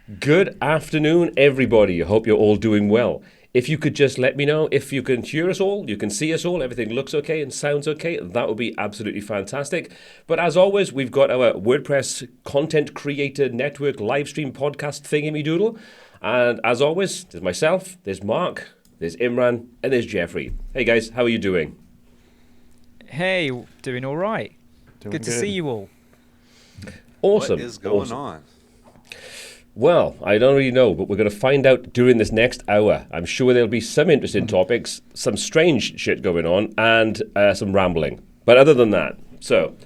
Good afternoon, everybody. I hope you're all doing well. If you could just let me know if you can hear us all, you can see us all, everything looks okay and sounds okay, that would be absolutely fantastic. But as always, we've got our WordPress Content Creator Network live stream podcast thingy-me-doodle. And as always, there's myself, there's Mark, there's Imran, and there's Jeffrey. Hey guys, how are you doing? Hey, doing all right. Doing Good to see you all. Awesome. What is going awesome. on? Well, I don't really know, but we're going to find out during this next hour. I'm sure there'll be some interesting topics, some strange shit going on, and some rambling. But other than that, so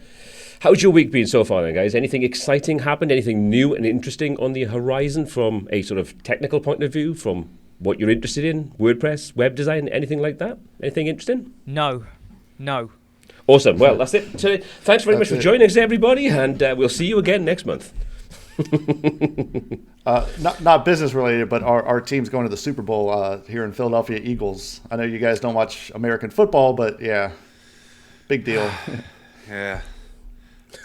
how's your week been so far then, guys? Anything exciting happened? Anything new and interesting on the horizon from a sort of technical point of view, from what you're interested in, WordPress, web design, anything like that? Anything interesting? No. Awesome. Well, that's it. So, thanks very much for joining us, everybody, and we'll see you again next month. Not business related, but our team's going to the Super Bowl here in Philadelphia Eagles. I know you guys don't watch American football, but yeah, big deal. Yeah.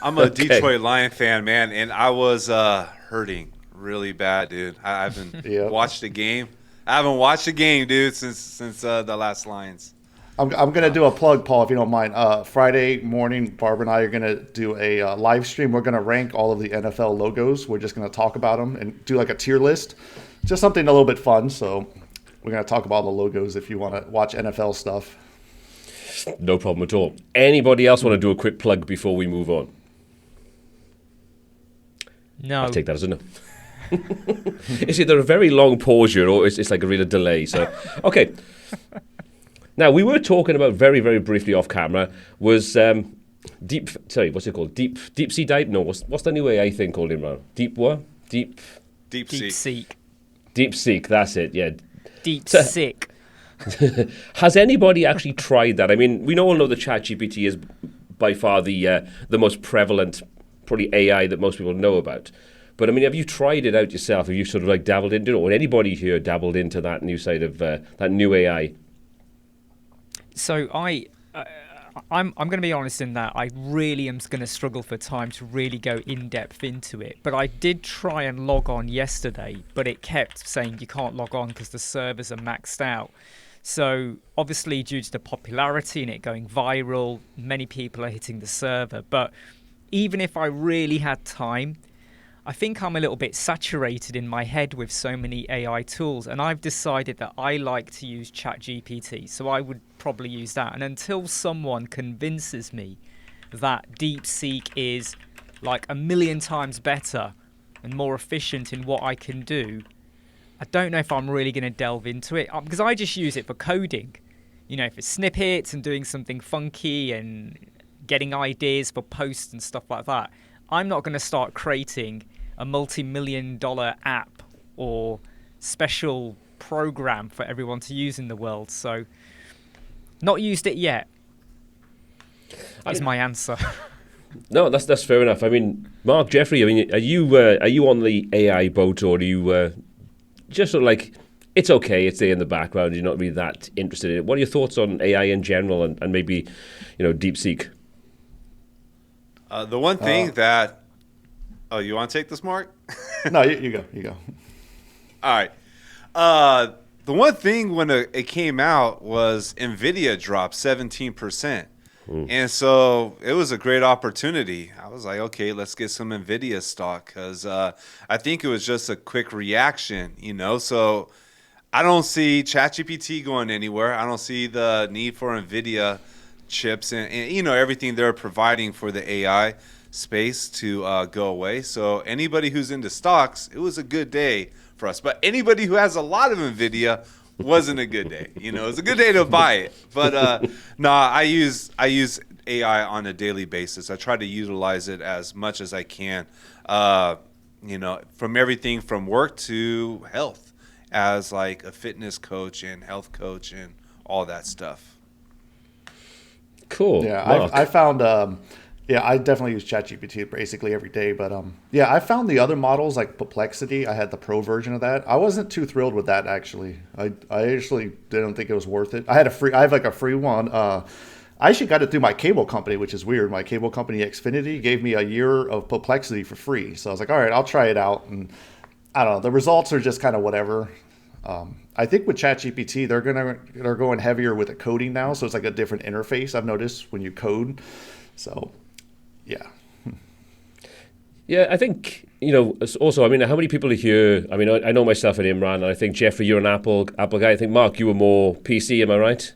I'm a Detroit Lion fan, man, and I was hurting really bad, dude. I haven't watched a game. I haven't watched a game, dude, since the last Lions. I'm going to do a plug, Paul, if you don't mind. Friday morning, Barbara and I are going to do a live stream. We're going to rank all of the NFL logos. We're just going to talk about them and do like a tier list. Just something a little bit fun. So we're going to talk about the logos if you want to watch NFL stuff. No problem at all. Anybody else want to do a quick plug before we move on? No. I'll take that as a no. It's either a very long pause here or it's like a real delay. So, okay. Now, we were talking about very, very briefly off camera was what's it called? Deep sea dive? No, what's the new AI thing called, Imran? Deep what? Deep Seek. Deep seek, that's it, yeah. Deep sick. Has anybody actually tried that? I mean, we all know that ChatGPT is by far the most prevalent, probably AI that most people know about. But I mean, have you tried it out yourself? Have you sort of like dabbled into it? Or anybody here dabbled into that new side of that new AI? So I'm going to be honest in that I really am going to struggle for time to really go in depth into it. But I did try and log on yesterday, but it kept saying you can't log on because the servers are maxed out. So obviously due to the popularity and it going viral, many people are hitting the server. But even if I really had time, I think I'm a little bit saturated in my head with so many AI tools, and I've decided that I like to use ChatGPT, so I would probably use that. And until someone convinces me that DeepSeek is like 1,000,000 times better and more efficient in what I can do, I don't know if I'm really going to delve into it, because I just use it for coding. You know, for snippets and doing something funky and getting ideas for posts and stuff like that. I'm not going to start creating a multi-million-dollar app or special program for everyone to use in the world. So, not used it yet. Is my answer. No, that's fair enough. I mean, Mark, Jeffrey, I mean, are you on the AI boat, or are you just sort of like it's okay, it's there in the background, you're not really that interested in it? What are your thoughts on AI in general and maybe, DeepSeek? The one thing that... Oh, you want to take this, Mark? No, you go. You go. All right. The one thing when it came out was NVIDIA dropped 17%. And so it was a great opportunity. I was like, okay, let's get some NVIDIA stock because I think it was just a quick reaction, So I don't see ChatGPT going anywhere. I don't see the need for NVIDIA chips and everything they're providing for the AI space to go away. So anybody who's into stocks, it was a good day for us. But anybody who has a lot of NVIDIA wasn't a good day. It was a good day to buy it. But I use AI on a daily basis. I try to utilize it as much as I can. From everything from work to health, as like a fitness coach and health coach and all that stuff. Cool. Yeah, I found. I definitely use ChatGPT basically every day. But I found the other models like Perplexity. I had the pro version of that. I wasn't too thrilled with that actually. I actually didn't think it was worth it. I have like a free one. I actually got it through my cable company, which is weird. My cable company, Xfinity, gave me a year of Perplexity for free. So I was like, all right, I'll try it out. And I don't know. The results are just kind of whatever. I think with ChatGPT, they're going heavier with the coding now, so it's like a different interface. I've noticed when you code. So, yeah. Yeah, I think, also, I mean, how many people are here? I mean, I know myself and Imran, and I think, Jeffrey, you're an Apple guy. I think, Mark, you were more PC, am I right?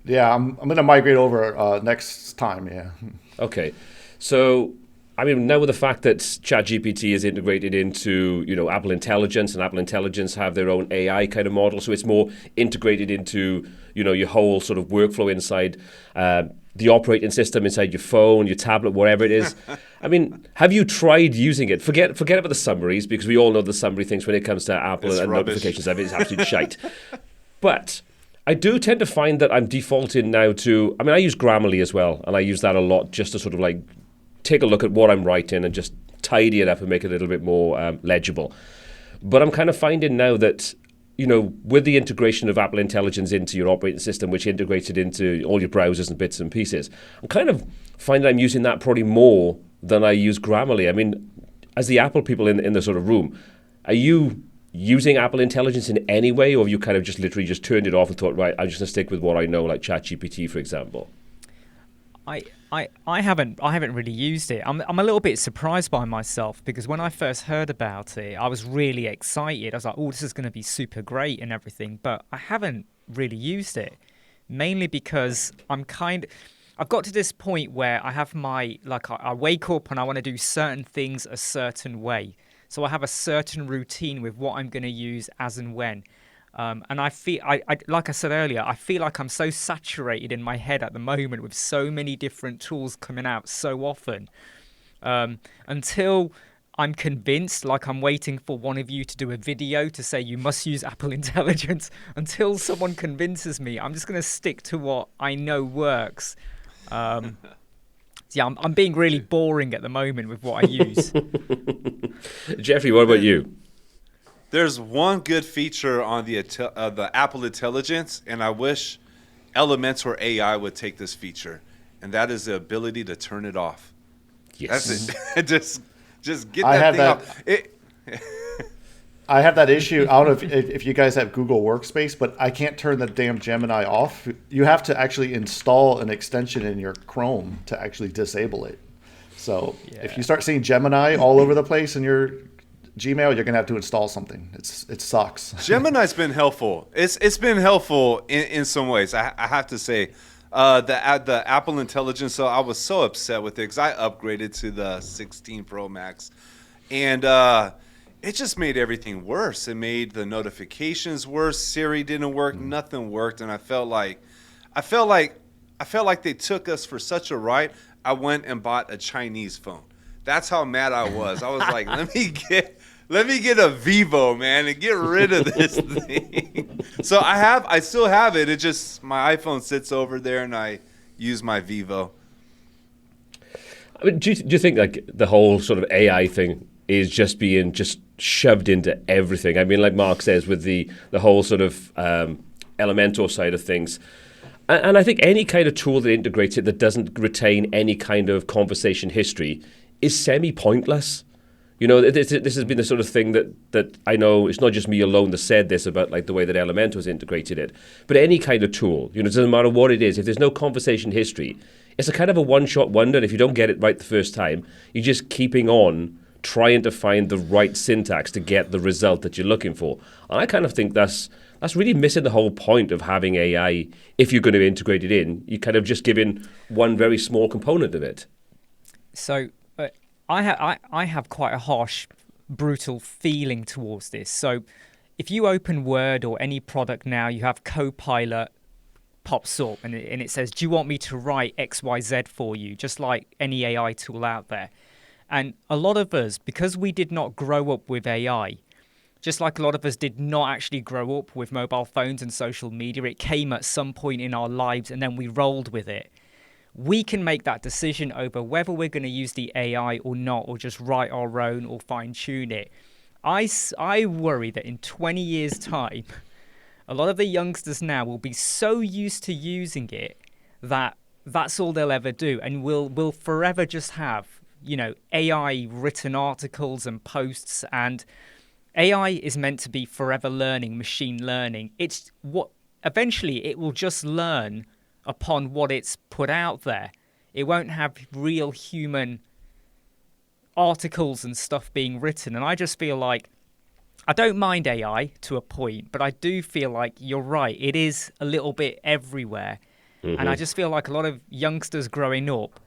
Yeah, I'm going to migrate over next time, yeah. Okay. So, I mean, now with the fact that ChatGPT is integrated into, Apple Intelligence, and Apple Intelligence have their own AI kind of model, so it's more integrated into, your whole sort of workflow inside the operating system, inside your phone, your tablet, whatever it is. I mean, have you tried using it? Forget about the summaries, because we all know the summary things when it comes to Apple It's and rubbish. notifications. I mean, it's absolute shite. But I do tend to find that I'm defaulting now to, I mean, I use Grammarly as well, and I use that a lot just to sort of like take a look at what I'm writing and just tidy it up and make it a little bit more legible. But I'm kind of finding now that, with the integration of Apple Intelligence into your operating system, which integrates it into all your browsers and bits and pieces, I'm kind of finding I'm using that probably more than I use Grammarly. I mean, as the Apple people in the sort of room, are you using Apple Intelligence in any way, or have you kind of just literally just turned it off and thought, right, I'm just going to stick with what I know, like ChatGPT, for example? I haven't really used it. I'm a little bit surprised by myself, because when I first heard about it, I was really excited. I was like, oh, this is going to be super great and everything. But I haven't really used it, mainly because I've got to this point where I have I wake up and I want to do certain things a certain way. So I have a certain routine with what I'm going to use as and when. And I feel, like I said earlier, I feel like I'm so saturated in my head at the moment with so many different tools coming out so often. Until I'm convinced, like I'm waiting for one of you to do a video to say you must use Apple Intelligence. Until someone convinces me, I'm just going to stick to what I know works. Yeah, I'm being really boring at the moment with what I use. Jeffrey, what about you? There's one good feature on the Apple Intelligence, and I wish Elementor AI would take this feature, and that is the ability to turn it off. Yes. That's it. just get that thing off. I have that issue. I don't know if you guys have Google Workspace, but I can't turn the damn Gemini off. You have to actually install an extension in your Chrome to actually disable it. So if you start seeing Gemini all over the place in your Gmail, you're gonna have to install something. It sucks. Gemini's been helpful. It's been helpful in some ways. I have to say, the Apple Intelligence. So I was so upset with it because I upgraded to the 16 Pro Max, and it just made everything worse. It made the notifications worse. Siri didn't work. Nothing worked, and I felt like they took us for such a ride. I went and bought a Chinese phone. That's how mad I was. I was like, let me get a Vivo, man, and get rid of this thing. So I still have it. It just, my iPhone sits over there and I use my Vivo. I mean, do you think like the whole sort of AI thing is just being shoved into everything? I mean, like Mark says, with the whole sort of Elementor side of things. And I think any kind of tool that integrates it that doesn't retain any kind of conversation history is semi-pointless. This has been the sort of thing that I know it's not just me alone that said this about like the way that Elementor has integrated it, but any kind of tool, it doesn't matter what it is, if there's no conversation history, it's a kind of a one-shot wonder. If you don't get it right the first time, you're just keeping on trying to find the right syntax to get the result that you're looking for. And I kind of think that's really missing the whole point of having AI. If you're going to integrate it in, you're kind of just giving one very small component of it. So I have quite a harsh, brutal feeling towards this. So if you open Word or any product now, you have Copilot pops up and it says, do you want me to write XYZ for you? Just like any AI tool out there. And a lot of us, because we did not grow up with AI, just like a lot of us did not actually grow up with mobile phones and social media, it came at some point in our lives and then we rolled with it. We can make that decision over whether we're going to use the AI or not, or just write our own or fine-tune it. I worry that in 20 years' time, a lot of the youngsters now will be so used to using it that that's all they'll ever do, and we'll forever just have, AI written articles and posts, and AI is meant to be forever learning, machine learning. It's what eventually it will just learn upon what it's put out there. It won't have real human articles and stuff being written. And I just feel like I don't mind AI to a point, but I do feel like you're right. It is a little bit everywhere. Mm-hmm. And I just feel like a lot of youngsters growing up,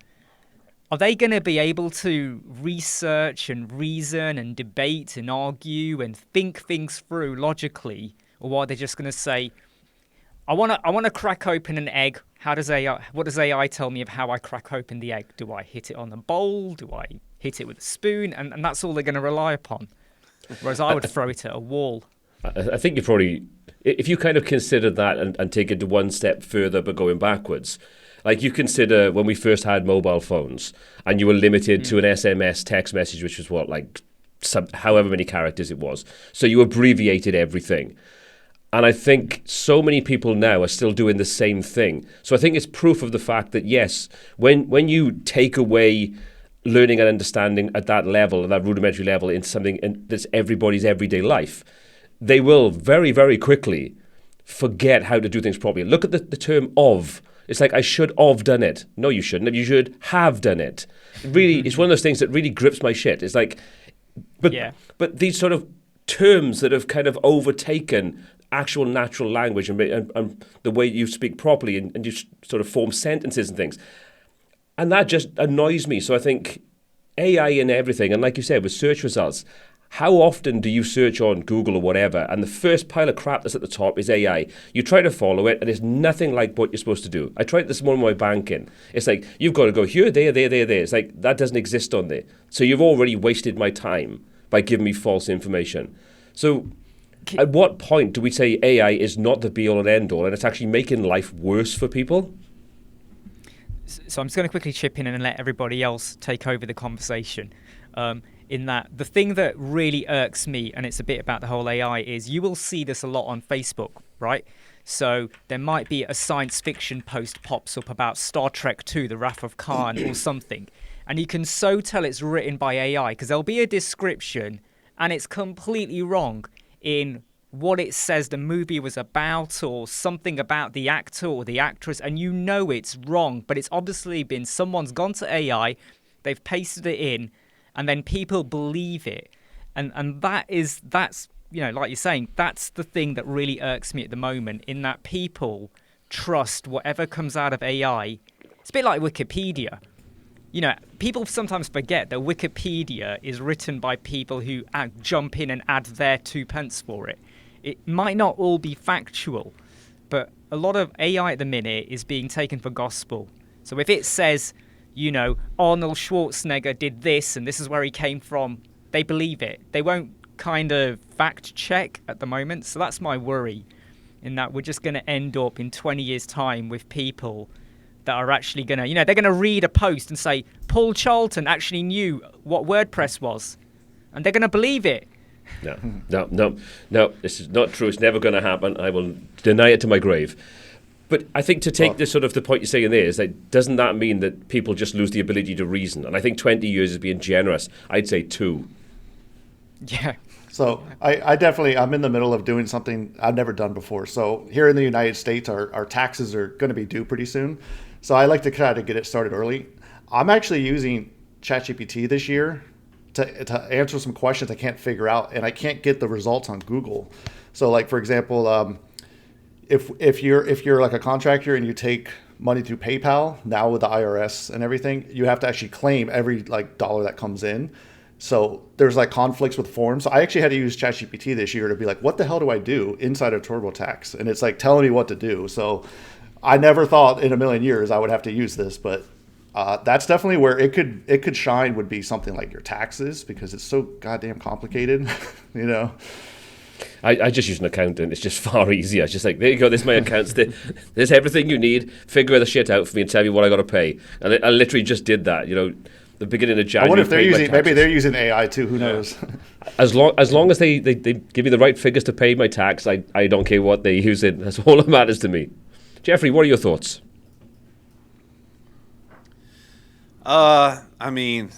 are they going to be able to research and reason and debate and argue and think things through logically? Or are they just going to say, I want to crack open an egg. What does AI tell me of how I crack open the egg? Do I hit it on the bowl? Do I hit it with a spoon? And that's all they're going to rely upon. Whereas I would throw it at a wall. I think you probably, if you kind of consider that and take it to one step further but going backwards, like you consider when we first had mobile phones and you were limited to an SMS text message, which was what, like however many characters it was. So you abbreviated everything. And I think so many people now are still doing the same thing. So I think it's proof of the fact that, yes, when you take away learning and understanding at that level, at that rudimentary level, in something that's everybody's everyday life, they will very, very quickly forget how to do things properly. Look at the term of. It's like, I should have done it. No, you shouldn't have. You should have done it. Really, it's one of those things that really grips my shit. It's like, but these sort of terms that have kind of overtaken actual natural language and the way you speak properly and you sort of form sentences and things. And that just annoys me. So I think AI and everything, and like you said, with search results, how often do you search on Google or whatever, and the first pile of crap that's at the top is AI? You try to follow it, and it's nothing like what you're supposed to do. I tried this morning with my banking. It's like, you've got to go here, there. It's like, that doesn't exist on there. So you've already wasted my time by giving me false information. So at what point do we say AI is not the be-all and end-all, and it's actually making life worse for people? So I'm just going to quickly chip in and let everybody else take over the conversation. In that, the thing that really irks me, and it's a bit about the whole AI, is you will see this a lot on Facebook, right? So there might be a science fiction post pops up about Star Trek II, The Wrath of Khan or something. And you can so tell it's written by AI because there'll be a description and it's completely wrong in what it says the movie was about or something about the actor or the actress, and you know it's wrong, but it's obviously been someone's gone to AI, they've pasted it in, and then people believe it. And that's you know, like you're saying, that's the thing that really irks me at the moment, in that people trust whatever comes out of AI. It's a bit like Wikipedia. You know, people sometimes forget that Wikipedia is written by people who jump in and add their 2 pence for it. It might not all be factual, but a lot of AI at the minute is being taken for gospel. So if it says, you know, Arnold Schwarzenegger did this and this is where he came from, they believe it. They won't kind of fact check at the moment. So that's my worry, in that we're just going to end up in 20 years' time with people that are actually going to, you know, they're going to read a post and say, Paul Charlton actually knew what WordPress was. And they're going to believe it. No, this is not true. It's never going to happen. I will deny it to my grave. But I think to take this sort of the point you're saying there is that, doesn't that mean that people just lose the ability to reason? And I think 20 years is being generous. I'd say 2. Yeah. So I'm in the middle of doing something I've never done before. So here in the United States, our taxes are going to be due pretty soon. So I like to try to get it started early. I'm actually using ChatGPT this year to answer some questions I can't figure out, and I can't get the results on Google. So like, for example, if you're like a contractor and you take money through PayPal, now with the IRS and everything, you have to actually claim every like dollar that comes in. So there's like conflicts with forms. So I actually had to use ChatGPT this year to be like, what the hell do I do inside of TurboTax? And it's like telling me what to do. So I never thought in a million years I would have to use this, but that's definitely where it could shine, would be something like your taxes, because it's so goddamn complicated, you know. I just use an accountant. It's just far easier. It's just like, there you go, there's my accounts. There's everything you need. Figure the shit out for me and tell me what I got to pay. And I literally just did that, you know, the beginning of January. I wonder if they're using AI too. Who knows? As long as they give me the right figures to pay my tax, I don't care what they use it. That's all that matters to me. Jeffrey, what are your thoughts? I mean,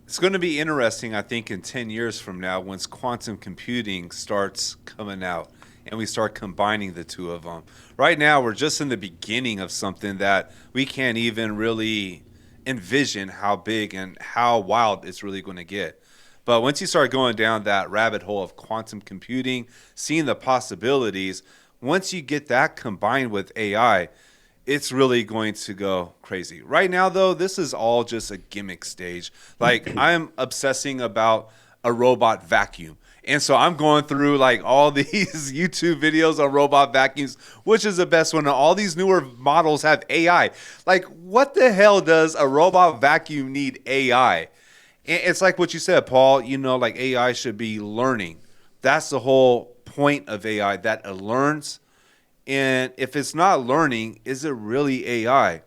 It's going to be interesting, I think, in 10 years from now, once quantum computing starts coming out and we start combining the two of them. Right now, we're just in the beginning of something that we can't even really envision how big and how wild it's really going to get. But once you start going down that rabbit hole of quantum computing, seeing the possibilities, once you get that combined with AI, it's really going to go crazy. Right now, though, this is all just a gimmick stage. Like, I'm obsessing about a robot vacuum. And so I'm going through like all these YouTube videos on robot vacuums, which is the best one. And all these newer models have AI. Like, what the hell does a robot vacuum need AI? And it's like what you said, Paul, you know, like AI should be learning. That's the whole point of AI, that it learns. And if it's not learning, is it really AI?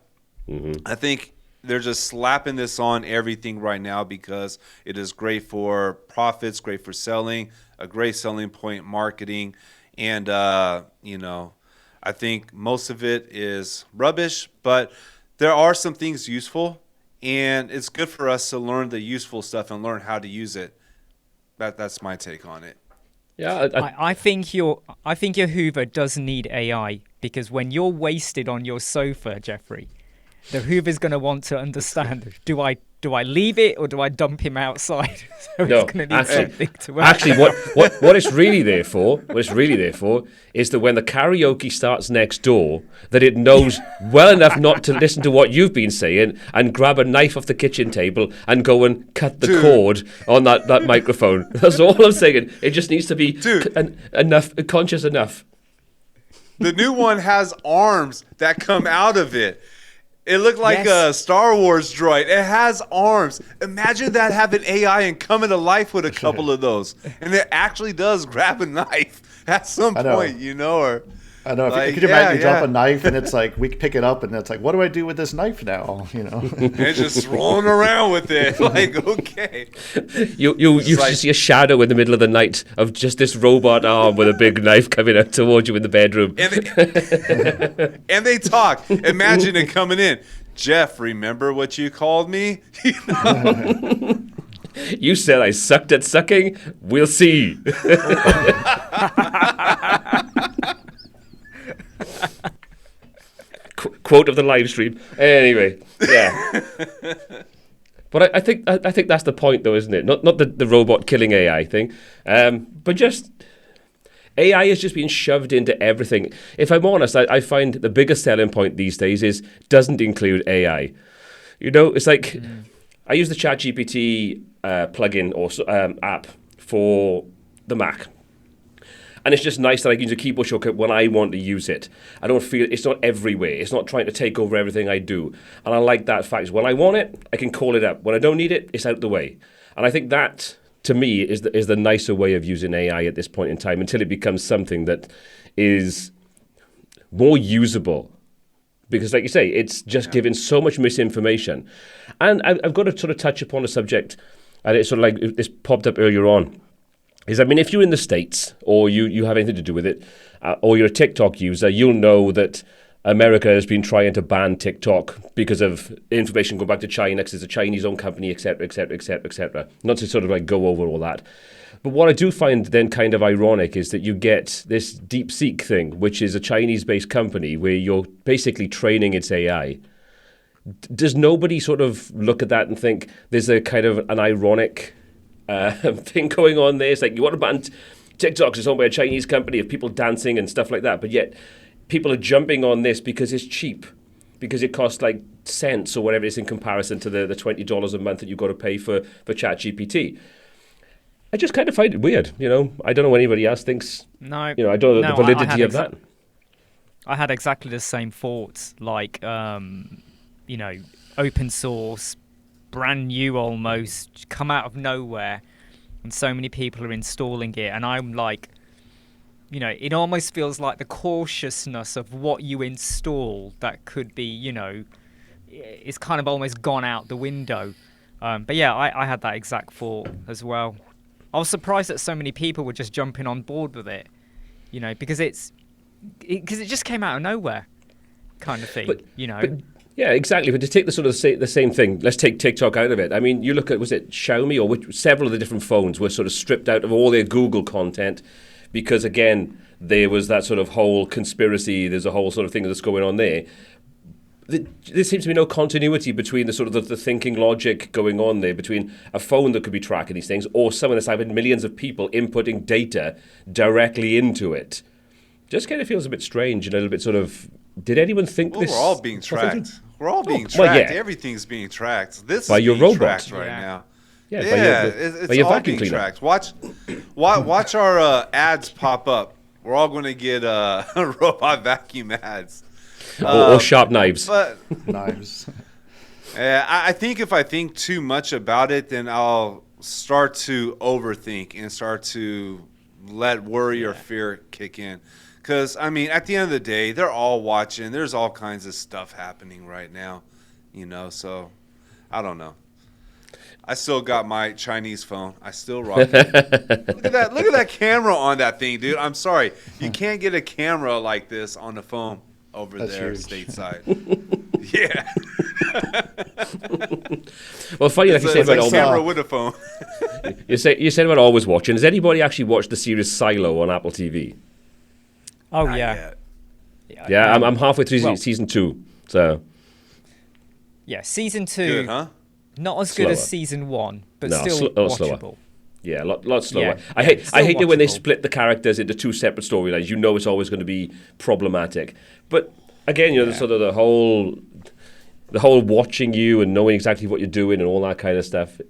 Mm-hmm. I think they're just slapping this on everything right now because it is great for profits, great for selling, a great selling point, marketing. And, you know, I think most of it is rubbish, but there are some things useful. And it's good for us to learn the useful stuff and learn how to use it. That's my take on it. Yeah, I think your Hoover does need AI, because when you're wasted on your sofa, Jeffrey, the Hoover's going to want to understand: do I leave it or do I dump him outside? So no, it's going to need something to work. Actually, what it's really there for, is that when the karaoke starts next door, that it knows well enough not to listen to what you've been saying and grab a knife off the kitchen table and go and cut the cord on that microphone. That's all I'm saying. It just needs to be conscious enough. The new one has arms that come out of it. It looked like a Star Wars droid. It has arms. Imagine that having AI and coming to life with a couple of those. And it actually does grab a knife at some point, you know, or... I know. Like, could you imagine you drop a knife and it's like, we pick it up and it's like, what do I do with this knife now? You know, and just rolling around with it. Like, okay. You see a shadow in the middle of the night of just this robot arm with a big knife coming out towards you in the bedroom. And they talk. Imagine it coming in. Jeff, remember what you called me? You know? You said I sucked at sucking. We'll see. Quote of the live stream. Anyway, yeah. But I think that's the point, though, isn't it? Not the robot killing AI thing, but just AI is just being shoved into everything. If I'm honest, I find the biggest selling point these days is doesn't include AI. You know, it's like I use the ChatGPT plugin or app for the Mac. And it's just nice that I can use a keyboard shortcut when I want to use it. I don't feel it's not everywhere. It's not trying to take over everything I do. And I like that fact. When I want it, I can call it up. When I don't need it, it's out the way. And I think that, to me, is the nicer way of using AI at this point in time, until it becomes something that is more usable. Because, like you say, it's just giving so much misinformation. And I've got to sort of touch upon a subject, and it's sort of like this popped up earlier on. I mean, if you're in the States or you have anything to do with it, or you're a TikTok user, you'll know that America has been trying to ban TikTok because of information going back to China, because it's a Chinese-owned company, etc., etc., etc., etc. Not to sort of like go over all that. But what I do find then kind of ironic is that you get this DeepSeek thing, which is a Chinese-based company where you're basically training its AI. Does nobody sort of look at that and think there's a kind of an ironic thing going on there? It's like, you want to ban TikTok, it's owned by a Chinese company of people dancing and stuff like that, but yet people are jumping on this because it's cheap, because it costs like cents or whatever it is in comparison to the $20 a month that you've got to pay for ChatGPT. I just kind of find it weird, you know. I don't know what anybody else thinks. No, you know, I don't know the validity of that. I had exactly the same thoughts, like, you know, open source, brand new almost, come out of nowhere, and so many people are installing it, and I'm like, you know, it almost feels like the cautiousness of what you install that could be, you know, it's kind of almost gone out the window. But yeah, I had that exact thought as well. I was surprised that so many people were just jumping on board with it, you know, because it just came out of nowhere kind of thing, you know. Yeah, exactly. But to take the sort of the same thing, let's take TikTok out of it. I mean, you look at, was it Xiaomi or several of the different phones were sort of stripped out of all their Google content because, again, there was that sort of whole conspiracy. There's a whole sort of thing that's going on there. There seems to be no continuity between the sort of the thinking logic going on there between a phone that could be tracking these things or someone that's having millions of people inputting data directly into it. Just kind of feels a bit strange and a little bit sort of. Did anyone think Well, this? we're all being tracked. We're all being tracked. well, yeah. Everything's being tracked. This By is your being robot. tracked right Yeah. now. Yeah, It's by your all vacuum being cleaner. tracked. Watch our ads pop up. We're all going to get robot vacuum ads. Or sharp knives. But Knives. I think if I think too much about it, then I'll start to overthink and start to let worry or fear kick in. Because, I mean, at the end of the day, they're all watching. There's all kinds of stuff happening right now, so I don't know. I still got my Chinese phone. I still rock it. Look at that. Look at that camera on that thing, dude. I'm sorry. You can't get a camera like this on the phone over That's there huge. stateside. Yeah. Well, funny enough, you said It's like about a camera with a phone. you said about always watching. Has anybody actually watched the series Silo on Apple TV? Oh Not yeah. yet. Yeah, I'm halfway through well- season 2. So Yeah, season 2, Good, huh? not as good as Slower. season 1, but No, still a lot slower. watchable. yeah, a lot slower. Yeah, I yeah, hate still it when they watchable. split the characters into two separate storylines. You know it's always going to be problematic. But again, the sort of the whole watching you and knowing exactly what you're doing and all that kind of stuff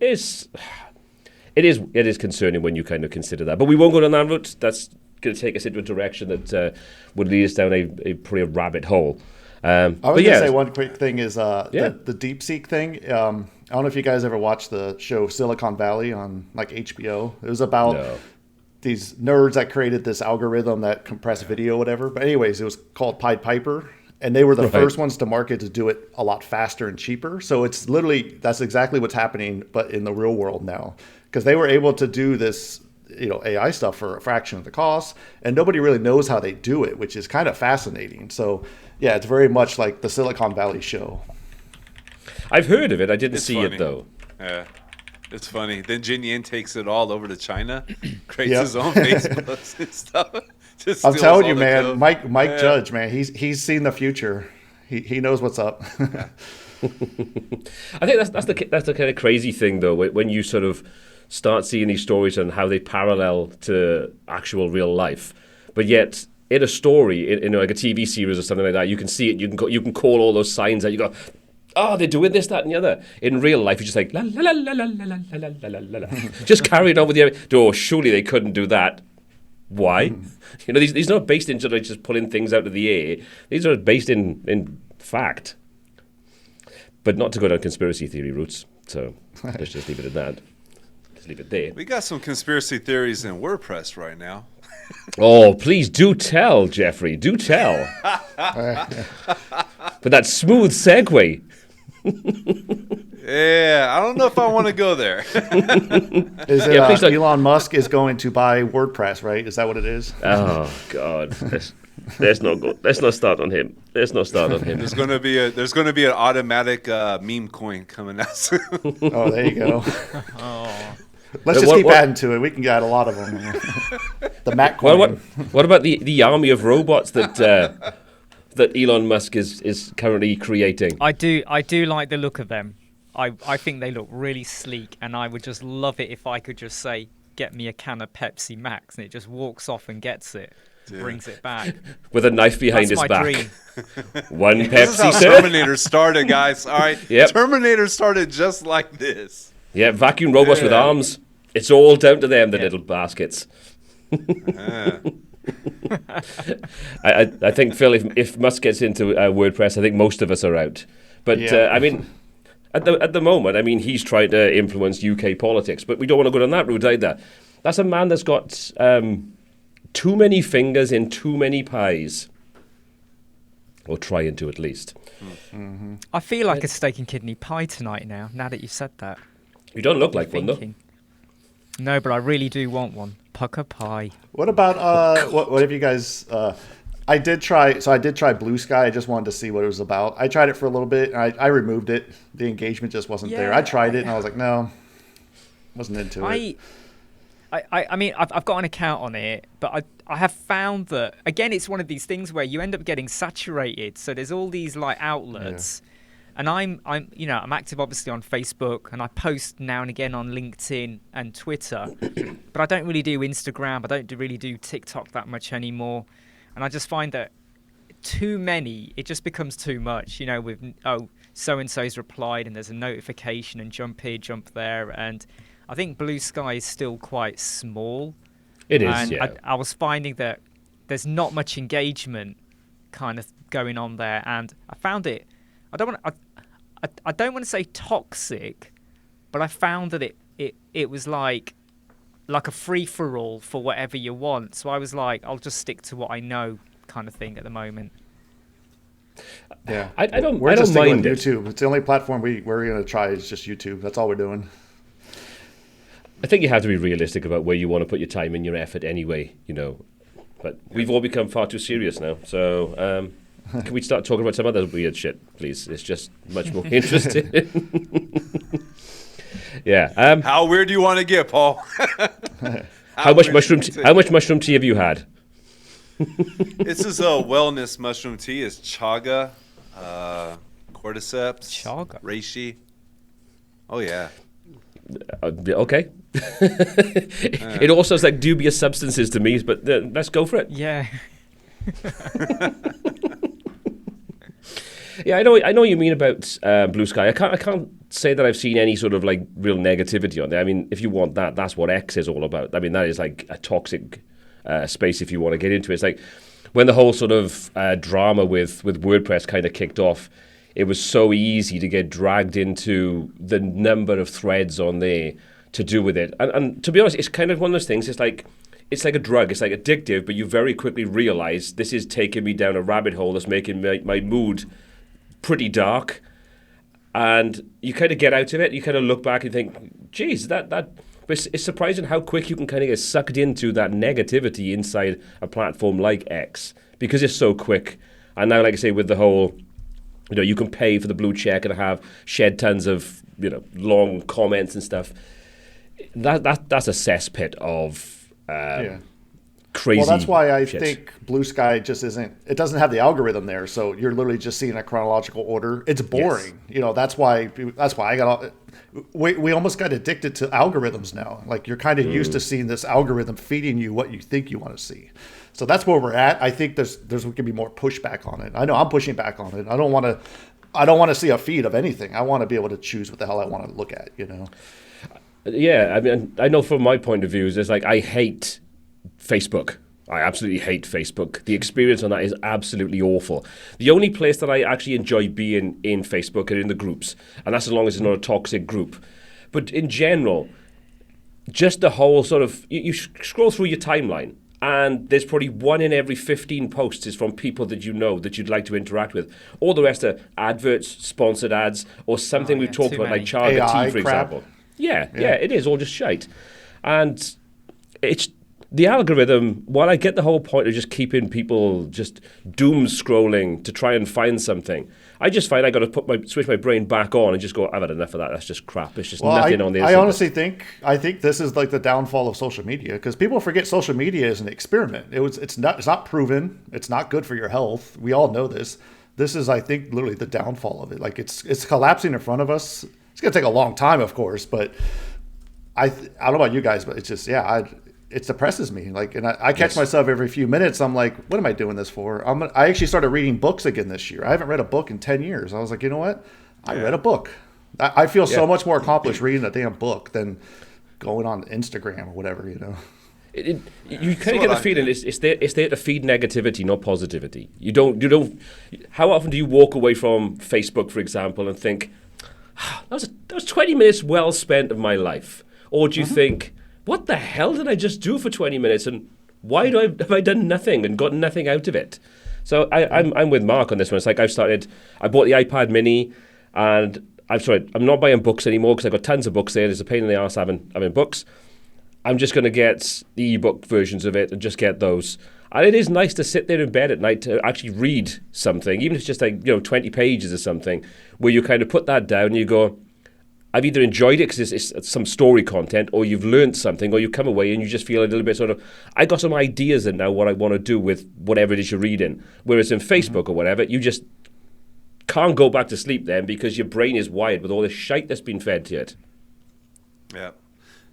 it is concerning when you kind of consider that. But we won't go down that route. That's going to take us into a direction that would lead us down a pretty rabbit hole. I was but going to yeah, say one quick thing is Yeah. the DeepSeek thing. I don't know if you guys ever watched the show Silicon Valley on like HBO. It was about No. these nerds that created this algorithm that compressed video, whatever. But anyways, it was called Pied Piper. And they were the Right. first ones to market to do it a lot faster and cheaper. So it's literally, that's exactly what's happening, but in the real world now. Because they were able to do this, AI stuff for a fraction of the cost. And nobody really knows how they do it, which is kind of fascinating. So yeah, it's very much like the Silicon Valley show. I've heard of it. I didn't It's see funny. it though. Yeah. It's funny. Then Jin Yin takes it all over to China, creates Yep. his own Facebooks and stuff. Just I'm steals telling all you, the man, code. Mike Yeah. Judge, man, he's seen the future. He knows what's up. I think that's the kind of crazy thing though when you sort of start seeing these stories and how they parallel to actual real life, but yet in a story, in like a TV series or something like that, you can see it. You can call all those signs out. You go, oh, they're doing this, that, and the other. In real life, you're just like la la la la la la la la la la la, just carrying on with the. Oh, surely they couldn't do that. Why? These are not based in sort of just pulling things out of the air. These are based in fact. But not to go down conspiracy theory routes. So let's just leave it at that. Just leave it there. We got some conspiracy theories in WordPress right now. Oh, please do tell, Jeffrey. Do tell. But that smooth segue. Yeah, I don't know if I want to go there. Is it Yeah, please don't- Elon Musk is going to buy WordPress, right? Is that what it is? Oh God. Let's not go. Let's not start on him. Let's not start on him. There's gonna be an automatic meme coin coming out soon. Oh, there you go. Oh, Let's just What- keep what- adding to it. We can add a lot of them. The Mac coin. Well, what about the army of robots that Elon Musk is currently creating? I do like the look of them. I think they look really sleek, and I would just love it if I could just say, "Get me a can of Pepsi Max," and it just walks off and gets it, brings it back. With a knife behind That's his my back. dream. One This is how Pepsi, sir. Terminator started, guys. All right, Yep. Terminator started just like this. Yeah, vacuum robots with Yeah. arms. It's all down to them, the Yeah. little baskets. Yeah. I think, Phil, if Musk gets into WordPress, I think most of us are out. But Yeah. I mean, at the moment, I mean, he's trying to influence UK politics, but we don't want to go down that route either. That's a man that's got too many fingers in too many pies, or trying to at least. I feel like a steak and kidney pie tonight now that you've said that. You don't look like one though. Thinking. No, but I really do want one. Pucker pie. What about what have you guys? I did try. So I did try Blue Sky. I just wanted to see what it was about. I tried it for a little bit. And I removed it. The engagement just wasn't there. I tried it and I was like, no, wasn't into it. I mean, I've got an account on it, but I have found that, again, it's one of these things where you end up getting saturated. So there's all these like outlets, and I'm active obviously on Facebook, and I post now and again on LinkedIn and Twitter, but I don't really do Instagram. I don't really do TikTok that much anymore, and I just find that too many, it just becomes too much. With so and so's replied, and there's a notification, and jump here, jump there, and I think Blue Sky is still quite small. It is, and yeah. I was finding that there's not much engagement kind of going on there, and I found it. I don't want to say toxic, but I found that it was like a free for all for whatever you want. So I was like, I'll just stick to what I know, kind of thing at the moment. Yeah, I don't We're just mind sticking it. with YouTube. It's the only platform we're going to try is just YouTube. That's all we're doing. I think you have to be realistic about where you want to put your time and your effort anyway, But we've all become far too serious now. So can we start talking about some other weird shit, please? It's just much more interesting. Yeah. How weird do you want to get, Paul? How much mushroom tea have you had? This is a wellness mushroom tea. It's chaga, cordyceps, Chaga? reishi. Oh, yeah. Okay. It all sounds like dubious substances to me, but let's go for it. Yeah. Yeah, I know what you mean about Blue Sky. I can't say that I've seen any sort of like real negativity on there. I mean, if you want that, that's what X is all about. I mean, that is like a toxic space if you want to get into it. It's like when the whole sort of drama with WordPress kind of kicked off, it was so easy to get dragged into the number of threads on there to do with it. And to be honest, it's kind of one of those things. It's like a drug. It's like addictive, but you very quickly realize this is taking me down a rabbit hole that's making my mood pretty dark. And you kind of get out of it. You kind of look back and think, geez, but it's surprising how quick you can kind of get sucked into that negativity inside a platform like X because it's so quick. And now, like I say, with the whole, you can pay for the blue check and have shed tons of, long comments and stuff. That's a cesspit of crazy. Well, that's why I shit. think Blue Sky just isn't. It doesn't have the algorithm there, so you're literally just seeing a chronological order. It's boring. That's why I got all. We almost got addicted to algorithms now. Like you're kind of used to seeing this algorithm feeding you what you think you want to see. So that's where we're at. I think there's going to be more pushback on it. I know I'm pushing back on it. I don't want to see a feed of anything. I want to be able to choose what the hell I want to look at. Yeah, I mean, I know from my point of view, it's like I hate Facebook. I absolutely hate Facebook. The experience on that is absolutely awful. The only place that I actually enjoy being in Facebook are in the groups, and that's as long as it's not a toxic group. But in general, just the whole sort of, you scroll through your timeline, and there's probably 1 in every 15 posts is from people that you know that you'd like to interact with. All the rest are adverts, sponsored ads, or something we've talked about, like Chaga Tea, for example. Yeah, it is all just shite. And it's the algorithm, while I get the whole point of just keeping people just doom scrolling to try and find something, I just find I got to switch my brain back on and just go, I've had enough of that. That's just crap. It's just nothing on the I honestly think this is like the downfall of social media, because people forget social media is an experiment. It's not proven. It's not good for your health. We all know this. This is, I think, literally the downfall of it. Like it's collapsing in front of us. It's going to take a long time, of course, but I don't know about you guys, but it's just, it depresses me. Like, and I catch myself every few minutes. I'm like, what am I doing this for? I actually started reading books again this year. I haven't read a book in 10 years. I was like, you know what? I read a book. I feel so much more accomplished reading a damn book than going on Instagram or whatever, You kind of get the feeling it's there to feed negativity, not positivity. You don't. How often do you walk away from Facebook, for example, and think, that was 20 minutes well spent of my life? Or do you think, what the hell did I just do for 20 minutes, and why have I done nothing and got nothing out of it? So I'm with Mark on this one. It's like I bought the iPad mini, and I'm not buying books anymore because I've got tons of books there. It's a pain in the arse having books. I'm just going to get the ebook versions of it and just get those. And it is nice to sit there in bed at night to actually read something, even if it's just like 20 pages or something, where you kind of put that down and you go, I've either enjoyed it because it's some story content, or you've learned something, or you come away and you just feel a little bit sort of, I got some ideas in now what I want to do with whatever it is you're reading. Whereas in Facebook or whatever, you just can't go back to sleep then because your brain is wired with all this shite that's been fed to it. Yeah.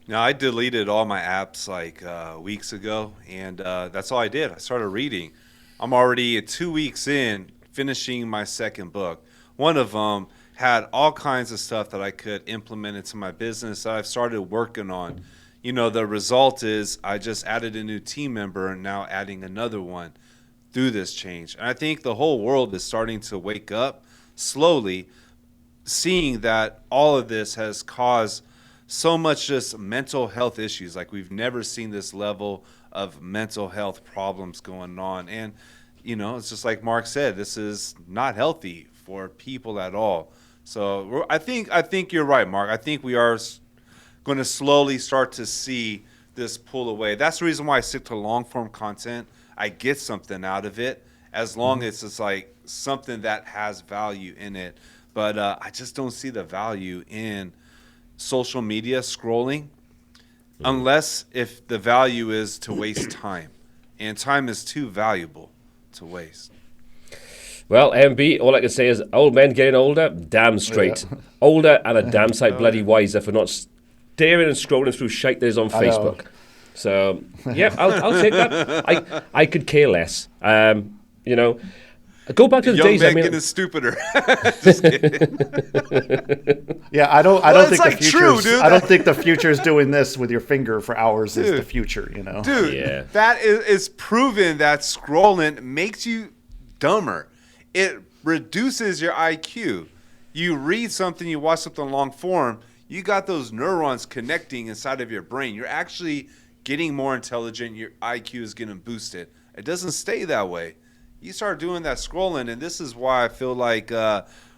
Now, I deleted all my apps like weeks ago, and that's all I did. I started reading. I'm already 2 weeks in, finishing my second book. One of them had all kinds of stuff that I could implement into my business that I've started working on. The result is I just added a new team member and now adding another one through this change. And I think the whole world is starting to wake up slowly, seeing that all of this has caused so much just mental health issues. Like, we've never seen this level of mental health problems going on. And, it's just like Mark said, this is not healthy for people at all. So I think you're right, Mark. I think we are going to slowly start to see this pull away. That's the reason why I stick to long form content. I get something out of it as long as it's like something that has value in it. But I just don't see the value in social media scrolling unless if the value is to waste time. And time is too valuable to waste. Well, MB, all I can say is old men getting older, damn straight. Yeah. Older and a damn sight bloody wiser for not staring and scrolling through shite that is on Facebook. So, yeah, I'll take that. I could care less. Go back to the days. Young man getting stupider. Just kidding. Yeah, I don't think the future. I don't think the future's doing this with your finger for hours. Dude, is the future, Dude, yeah. That is proven that scrolling makes you dumber. It reduces your IQ. You read something, you watch something long form, you got those neurons connecting inside of your brain. You're actually getting more intelligent. Your IQ is getting boosted. It doesn't stay that way. You start doing that scrolling, and this is why I feel like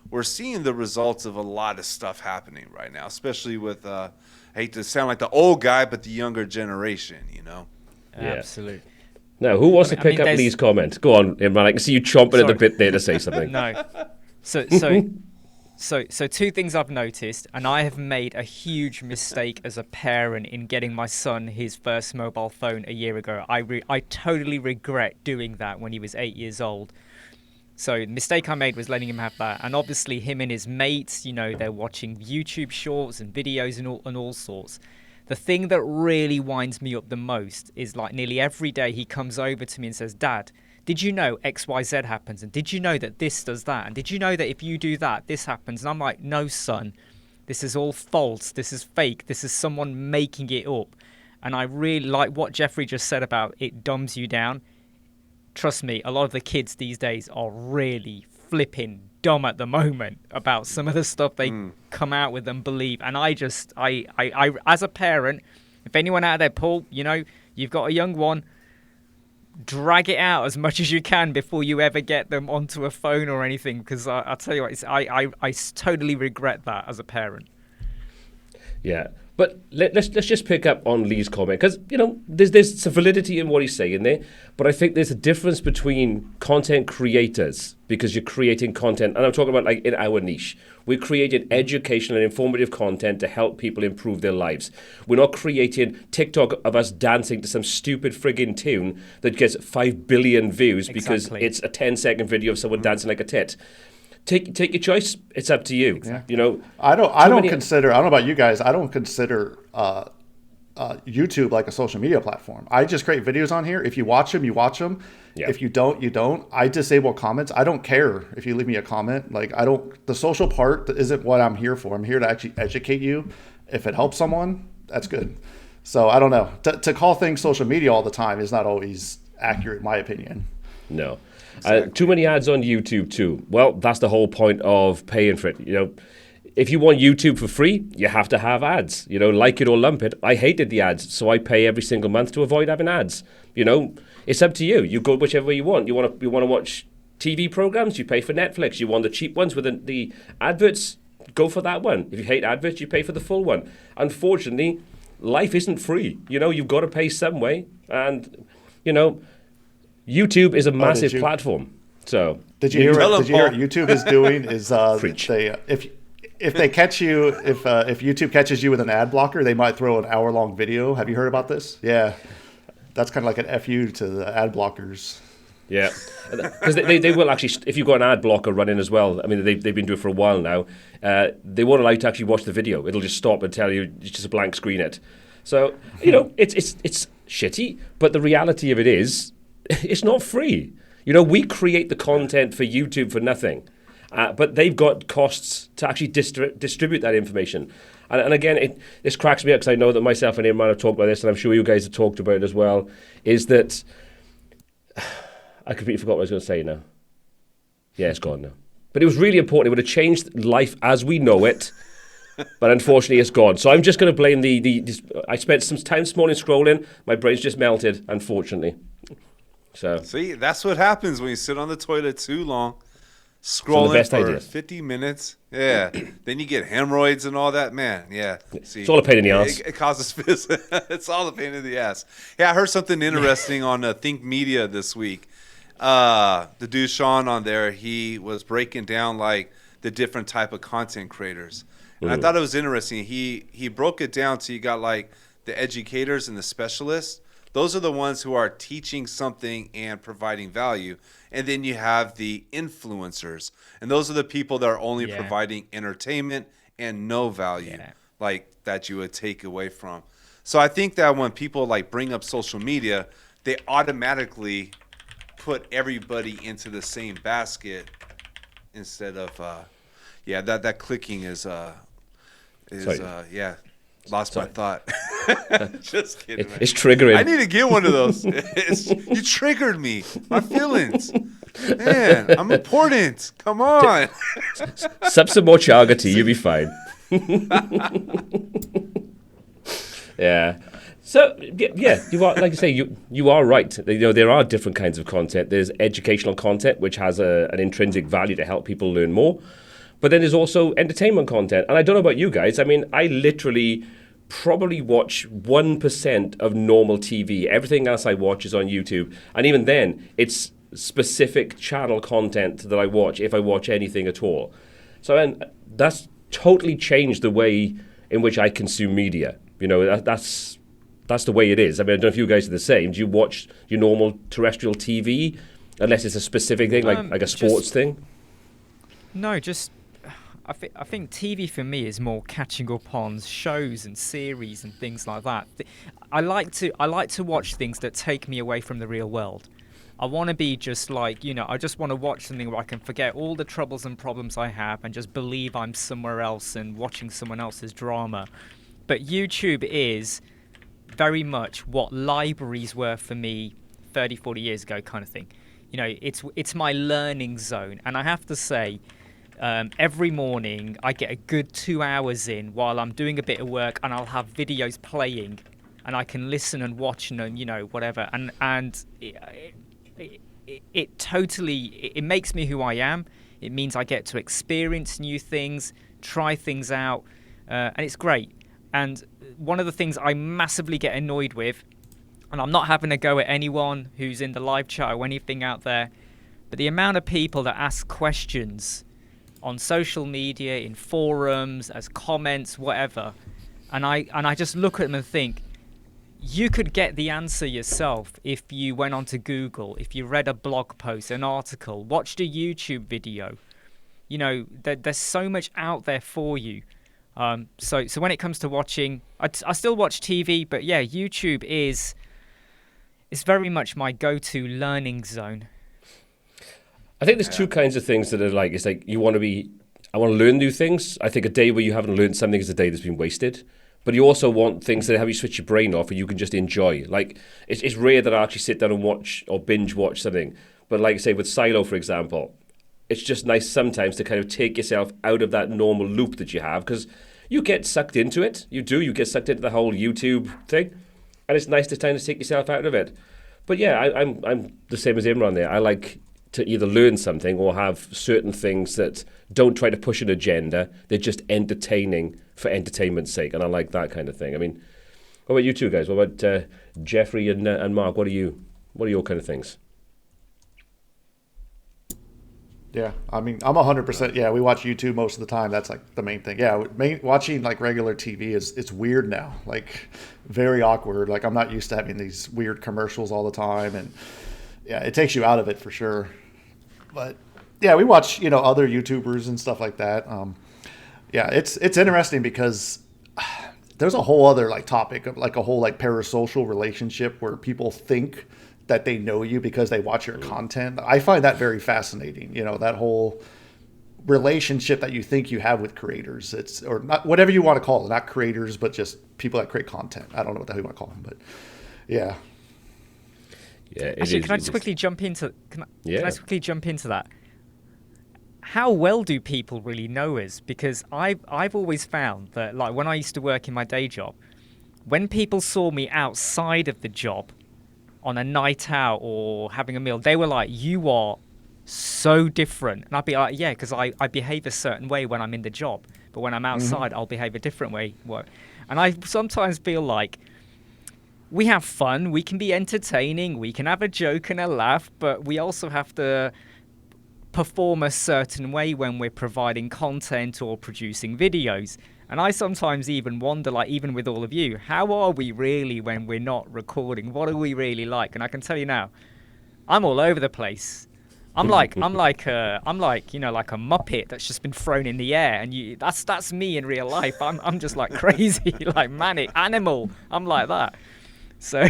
we're seeing the results of a lot of stuff happening right now, especially with, I hate to sound like the old guy, but the younger generation, Yeah. Absolutely. Now, who wants to pick up Lee's comment? Go on, Imran. I can see you chomping at the bit there to say something. No. So two things I've noticed, and I have made a huge mistake as a parent in getting my son his first mobile phone a year ago. I totally regret doing that when he was 8 years old. So the mistake I made was letting him have that. And obviously him and his mates, they're watching YouTube shorts and videos and all sorts. The thing that really winds me up the most is like nearly every day he comes over to me and says, Dad, did you know XYZ happens? And did you know that this does that? And did you know that if you do that, this happens? And I'm like, no, son, this is all false. This is fake. This is someone making it up. And I really like what Jeffrey just said about it dumbs you down. Trust me, a lot of the kids these days are really flipping dumb at the moment about some of the stuff they come out with and believe. And I as a parent, if anyone out there, Paul, you've got a young one, drag it out as much as you can before you ever get them onto a phone or anything, because I'll tell you what, I totally regret that as a parent. Yeah. But let's just pick up on Lee's comment, because there's some validity in what he's saying there, but I think there's a difference between content creators, because you're creating content, and I'm talking about like in our niche. We're creating educational and informative content to help people improve their lives. We're not creating TikTok of us dancing to some stupid friggin' tune that gets 5 billion views because it's a 10-second video of someone dancing like a tit. Take your choice. It's up to you. Exactly. I don't consider. I don't know about you guys. I don't consider YouTube like a social media platform. I just create videos on here. If you watch them, you watch them. Yeah. If you don't, you don't. I disable comments. I don't care if you leave me a comment. Like, I don't. The social part isn't what I'm here for. I'm here to actually educate you. If it helps someone, that's good. So I don't know. To call things social media all the time is not always accurate, in my opinion. No. Exactly. Too many ads on YouTube too. Well, that's the whole point of paying for it. If you want YouTube for free, you have to have ads. Like it or lump it. I hated the ads, so I pay every single month to avoid having ads. It's up to you. You go whichever way you want. You want to watch TV programs, you pay for Netflix. You want the cheap ones with the adverts, go for that one. If you hate adverts, you pay for the full one. Unfortunately, life isn't free. You've got to pay some way. And, YouTube is a massive platform. So Did you hear what Paul. YouTube is doing? Is Preach. if they catch you, if YouTube catches you with an ad blocker, they might throw an hour-long video. Have you heard about this? Yeah, that's kind of like an FU to the ad blockers. Yeah, because they will actually, if you've got an ad blocker running as well, I mean, they've been doing it for a while now, they won't allow you to actually watch the video. It'll just stop and tell you, it's just a blank screen it. So, it's shitty, but the reality of it is, it's not free. We create the content for YouTube for nothing, but they've got costs to actually distribute that information. And again, this cracks me up, because I know that myself and Imran have talked about this, and I'm sure you guys have talked about it as well, is that... I completely forgot what I was going to say now. Yeah, it's gone now. But it was really important. It would have changed life as we know it. But unfortunately, it's gone. So I'm just going to blame I spent some time this morning scrolling. My brain's just melted, unfortunately. So See, that's what happens when you sit on the toilet too long, scrolling for ideas. 50 minutes. Yeah. Then you get hemorrhoids and all that. Man, yeah. See, it's all a pain in the ass. It causes it's all a pain in the ass. Yeah, I heard something interesting on Think Media this week. The dude Sean on there, he was breaking down like the different type of content creators, and I thought it was interesting. He broke it down so you got like the educators and the specialists. Those are the ones who are teaching something and providing value, and then you have the influencers, and those are the people that are only providing entertainment and no value, like that you would take away from. So I think that when people like bring up social media, they automatically put everybody into the same basket instead of that clicking is lost my thought. Just kidding, man. It's triggering. I need to get one of those. You triggered me, my feelings, man. I'm important. Come on. Sub some more chaga tea, you'll be fine. Yeah. So yeah, you are, like I say, you are right. There are different kinds of content. There's educational content, which has an intrinsic value to help people learn more. But then there's also entertainment content. And I don't know about you guys. I mean, I literally probably watch 1% of normal TV. Everything else I watch is on YouTube. And even then, it's specific channel content that I watch, if I watch anything at all. So that's totally changed the way in which I consume media. That's the way it is. I mean, I don't know if you guys are the same. Do you watch your normal terrestrial TV, unless it's a specific thing, like a sports thing? No, just I think TV for me is more catching up on shows and series and things like that. I like to watch things that take me away from the real world. I want to be just like, I just want to watch something where I can forget all the troubles and problems I have and just believe I'm somewhere else and watching someone else's drama. But YouTube is very much what libraries were for me 30, 40 years ago, kind of thing. It's my learning zone. And I have to say, every morning I get a good 2 hours in while I'm doing a bit of work, and I'll have videos playing and I can listen and watch and, whatever. And it totally makes me who I am. It means I get to experience new things, try things out, and it's great. And one of the things I massively get annoyed with, and I'm not having a go at anyone who's in the live chat or anything out there, but the amount of people that ask questions on social media, in forums, as comments, whatever, and I just look at them and think, you could get the answer yourself if you went onto Google, if you read a blog post, an article, watched a YouTube video. There's so much out there for you. So when it comes to watching, I still watch TV, but yeah, YouTube is very much my go-to learning zone. I think there's two kinds of things that are like, it's like I want to learn new things. I think a day where you haven't learned something is a day that's been wasted. But you also want things that have you switch your brain off and you can just enjoy. Like, it's rare that I actually sit down and watch or binge watch something. But like I say, with Silo, for example, it's just nice sometimes to kind of take yourself out of that normal loop that you have, because you get sucked into it. You get sucked into the whole YouTube thing. And it's nice to kind of take yourself out of it. But yeah, I'm the same as Imran there. I like to either learn something or have certain things that don't try to push an agenda. They're just entertaining for entertainment's sake. And I like that kind of thing. I mean, What about you two guys? What about Jeffrey and Mark? What are your kind of things? Yeah, I mean, I'm 100%. Yeah, we watch YouTube most of the time. That's like the main thing. Yeah, watching like regular TV it's weird now. Like very awkward. Like I'm not used to having these weird commercials all the time, and yeah, it takes you out of it for sure. But yeah, we watch other YouTubers and stuff like that. Yeah, it's interesting because there's a whole other like topic of like a whole like parasocial relationship where people think that they know you because they watch your content. I find that very fascinating. That whole relationship that you think you have with creators. It's or not whatever you want to call it, not creators, but just people that create content. I don't know what the hell you want to call them, but yeah. Yeah. Actually, can I just quickly jump into? Can I just quickly jump into that? How well do people really know us? Because I've always found that, like when I used to work in my day job, when people saw me outside of the job on a night out or having a meal, they were like, "You are so different." And I'd be like, "Yeah, because I behave a certain way when I'm in the job, but when I'm outside, I'll behave a different way." And I sometimes feel like we have fun, we can be entertaining, we can have a joke and a laugh, but we also have to perform a certain way when we're providing content or producing videos. And I sometimes even wonder, like even with all of you, how are we really when we're not recording? What are we really like? And I can tell you now, I'm all over the place. I'm like a Muppet that's just been thrown in the air, and that's me in real life. I'm just like crazy, like manic animal. I'm like that. So,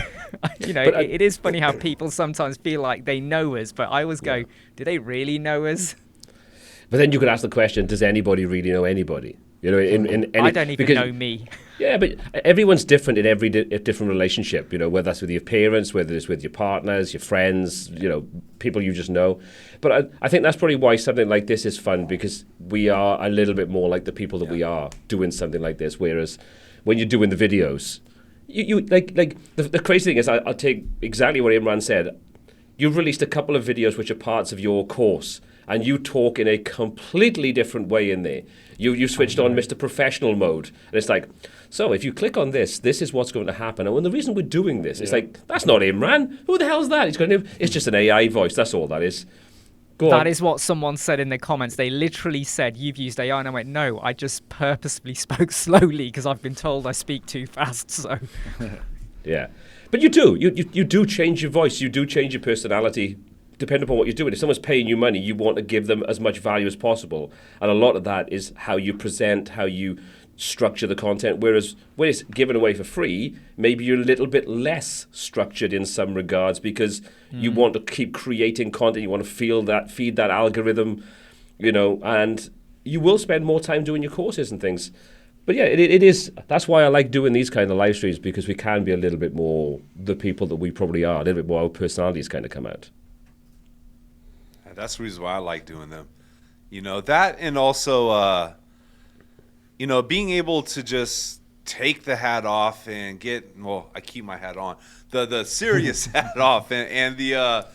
it is funny how people sometimes feel like they know us, but I always go, do they really know us? But then you could ask the question, does anybody really know anybody? I don't even know me. Yeah, but everyone's different in every different relationship, whether that's with your parents, whether it's with your partners, your friends, people you just know. But I think that's probably why something like this is fun, because we are a little bit more like the people that we are doing something like this. Whereas when you're doing the videos, you the crazy thing is, I'll take exactly what Imran said. You've released a couple of videos which are parts of your course, and you talk in a completely different way in there. You switched on Mr. Professional mode, and it's like, so if you click on this is what's going to happen. And the reason we're doing this, it's like, that's not Imran. Who the hell's that? It's just an AI voice. That's all that is. That is what someone said in the comments. They literally said, "You've used AI," and I went, "No, I just purposefully spoke slowly because I've been told I speak too fast." So, yeah, but you do change your voice, you do change your personality, depending upon what you're doing. If someone's paying you money, you want to give them as much value as possible, and a lot of that is how you present, how you structure the content. Whereas when it's given away for free, maybe you're a little bit less structured in some regards because you want to keep creating content, you want to feed that algorithm, and you will spend more time doing your courses and things. But yeah, it is. That's why I like doing these kind of live streams, because we can be a little bit more the people that we probably are, a little bit more our personalities kind of come out. That's the reason why I like doing them. That, and also being able to just take the hat off and I keep my hat on, the serious hat off, and the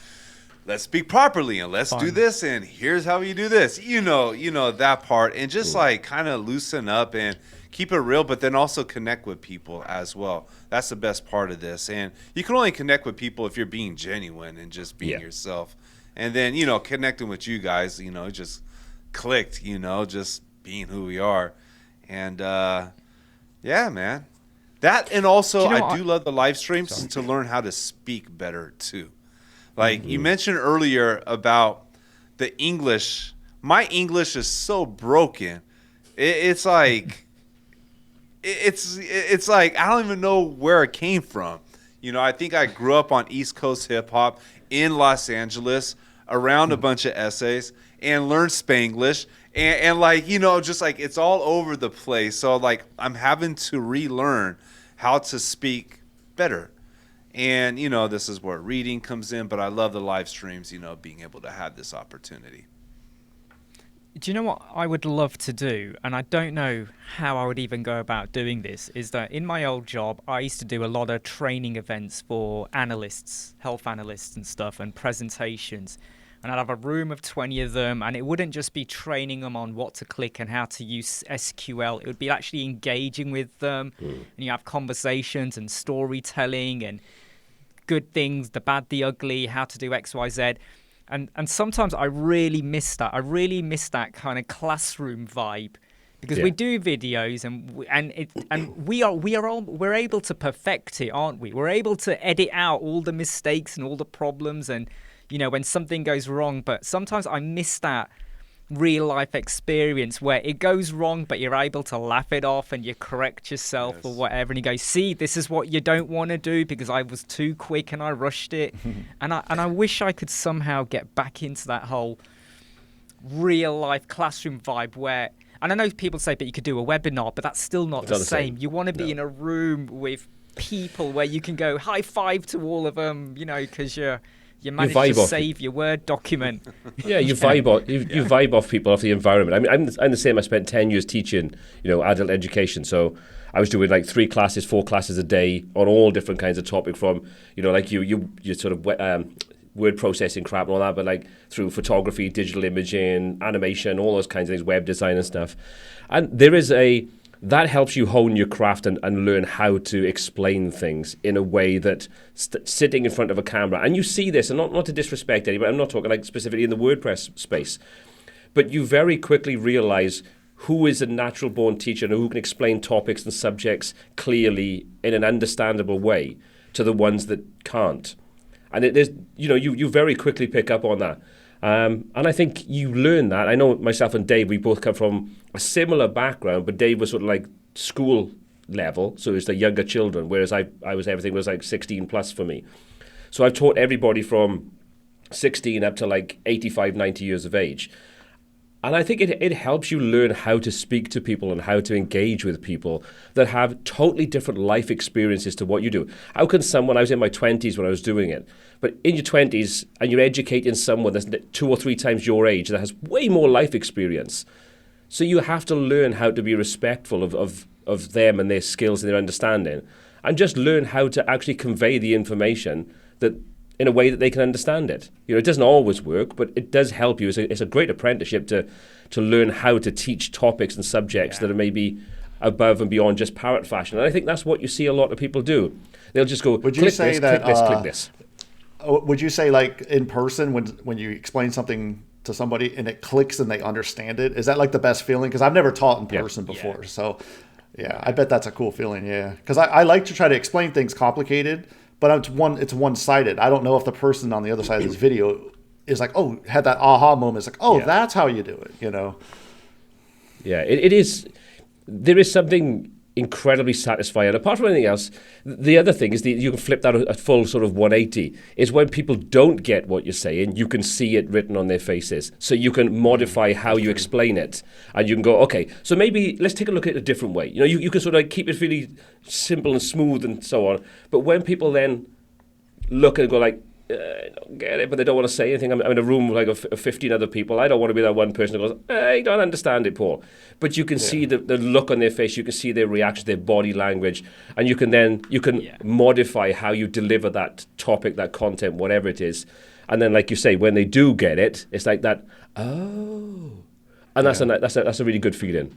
let's speak properly and let's do this, and here's how you do this, that part, and just like kind of loosen up and keep it real, but then also connect with people as well. That's the best part of this. And you can only connect with people if you're being genuine and just being yourself. And then, connecting with you guys, it just clicked, just being who we are. And, yeah, man. That, and also, I do love the live streams to learn how to speak better, too. Like, you mentioned earlier about the English. My English is so broken. It's like, it's like, I don't even know where it came from. I think I grew up on East Coast hip-hop in Los Angeles around a bunch of essays and learned Spanglish. And like, just like it's all over the place. So like I'm having to relearn how to speak better. And, this is where reading comes in. But I love the live streams, being able to have this opportunity. Do you know what I would love to do? And I don't know how I would even go about doing this, is that in my old job, I used to do a lot of training events for analysts, health analysts and stuff, and presentations. and I'd have a room of 20 of them, and it wouldn't just be training them on what to click and how to use SQL. It would be actually engaging with them, and you have conversations and storytelling and good things, the bad, the ugly, how to do X, Y, Z. And sometimes I really miss that. I really miss that kind of classroom vibe. Because we do videos we're able to perfect it, aren't we? We're able to edit out all the mistakes and all the problems and, you know, when something goes wrong. But sometimes I miss that real life experience where it goes wrong, but you're able to laugh it off and you correct yourself or whatever. And you go, see, this is what you don't want to do because I was too quick and I rushed it. and I wish I could somehow get back into that whole real life classroom vibe where, and I know people say, but you could do a webinar, but that's still not the same. You want to be in a room with people where you can go high five to all of them, you know, because you managed to save your Word document. Yeah, you vibe off people, off the environment. I mean, I'm the same. I spent 10 years teaching, you know, adult education. So I was doing like 3 classes, 4 classes a day on all different kinds of topic from, you know, like you sort of word processing crap and all that, but like through photography, digital imaging, animation, all those kinds of things, web design and stuff. And that helps you hone your craft and learn how to explain things in a way that sitting in front of a camera, and you see this, and not to disrespect anybody, I'm not talking like specifically in the WordPress space, but you very quickly realize who is a natural born teacher and who can explain topics and subjects clearly in an understandable way to the ones that can't. And you very quickly pick up on that. And I think you learn that. I know myself and Dave, we both come from a similar background, but Dave was sort of like school level, so it's the younger children, whereas everything was like 16 plus for me. So I've taught everybody from 16 up to like 85, 90 years of age. And I think it helps you learn how to speak to people and how to engage with people that have totally different life experiences to what you do. How can someone, I was in my 20s when I was doing it, but in your 20s and you're educating someone that's 2 or 3 times your age that has way more life experience. So you have to learn how to be respectful of them and their skills and their understanding, and just learn how to actually convey the information that in a way that they can understand it. You know, it doesn't always work, but it does help you. It's a great apprenticeship to learn how to teach topics and subjects that are maybe above and beyond just parrot fashion. And I think that's what you see a lot of people do. They'll just go, click this, click this. Would you say like in person when you explain something to somebody and it clicks and they understand it, is that like the best feeling? Because I've never taught in person before. So yeah, I bet that's a cool feeling. Yeah. Because I like to try to explain things complicated, but it's one-sided. I don't know if the person on the other side of this video is like, oh, had that aha moment. It's like, oh, that's how you do it, you know? Yeah, it is. There is something incredibly satisfying. Apart from anything else, the other thing is that you can flip that a full sort of 180, is when people don't get what you're saying, you can see it written on their faces. So you can modify how you explain it. And you can go, okay, so maybe let's take a look at it a different way. You know, you can sort of like keep it really simple and smooth and so on. But when people then look and go like, I don't get it, but they don't want to say anything. I'm in a room with like 15 other people. I don't want to be that one person who goes, I don't understand it, Paul. But you can see the look on their face. You can see their reaction, their body language. And you can modify how you deliver that topic, that content, whatever it is. And then, like you say, when they do get it, it's like that, oh. And that's a really good feeling.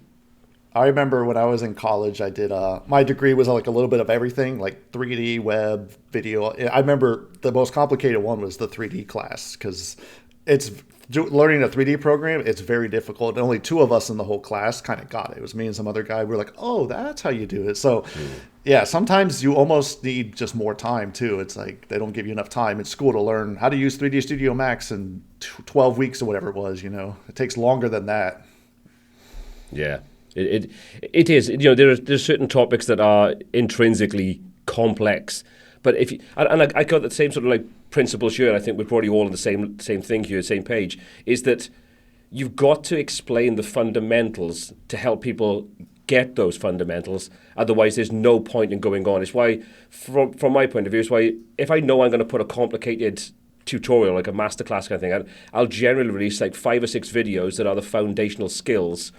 I remember when I was in college, I did my degree was like a little bit of everything, like 3D, web, video. I remember the most complicated one was the 3D class because learning a 3D program. It's very difficult. And only 2 of us in the whole class kind of got it. It was me and some other guy. We were like, oh, that's how you do it. So yeah, sometimes you almost need just more time too. It's like they don't give you enough time in school to learn how to use 3D Studio Max in 12 weeks or whatever it was. You know, it takes longer than that. Yeah. It is, you know, there's certain topics that are intrinsically complex, but I got the same sort of like principle here, and I think we're probably all on the same thing here, same page, is that you've got to explain the fundamentals to help people get those fundamentals. Otherwise, there's no point in going on. It's why, from my point of view, it's why if I know I'm going to put a complicated tutorial, like a masterclass kind of thing, I'll generally release like 5 or 6 videos that are the foundational skills,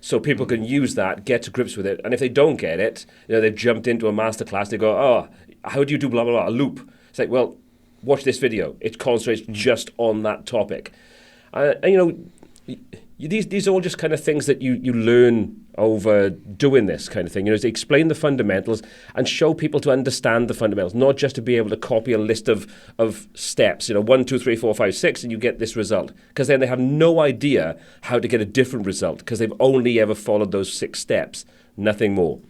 so people can use that, get to grips with it. And if they don't get it, you know, they've jumped into a masterclass, they go, oh, how do you do blah, blah, blah, a loop? It's like, well, watch this video. It concentrates just on that topic. And these are all just kind of things that you learn over doing this kind of thing. To explain the fundamentals and show people to understand the fundamentals, not just to be able to copy a list of steps, 1, 2, 3, 4, 5, 6, and you get this result. Because then they have no idea how to get a different result because they've only ever followed those 6 steps, nothing more.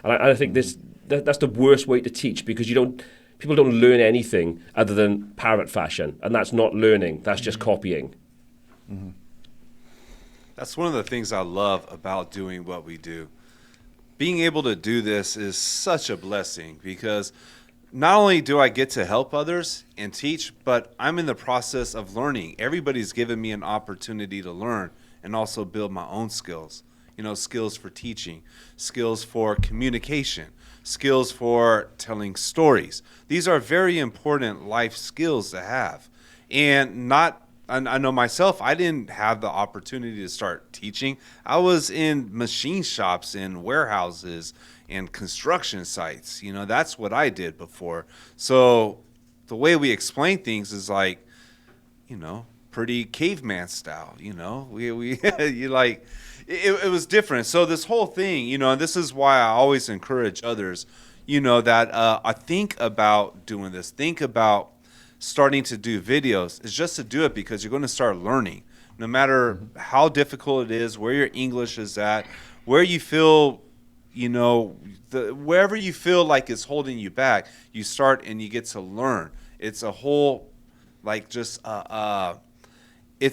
And I think that's the worst way to teach, because people don't learn anything other than parrot fashion, and that's not learning, that's just copying. Mm-hmm. That's one of the things I love about doing what we do. Being able to do this is such a blessing, because not only do I get to help others and teach, but I'm in the process of learning. Everybody's given me an opportunity to learn and also build my own skills. Skills for teaching, skills for communication, skills for telling stories. These are very important life skills to have. And I know myself, I didn't have the opportunity to start teaching. I was in machine shops and warehouses and construction sites. That's what I did before. So the way we explain things is like, pretty caveman style. It was different. So this whole thing, and this is why I always encourage others, that I think about doing this, think about starting to do videos, is just to do it because you're going to start learning. No matter how difficult it is, where your English is at, where you feel, wherever you feel like it's holding you back, you start and you get to learn. It's a whole, it's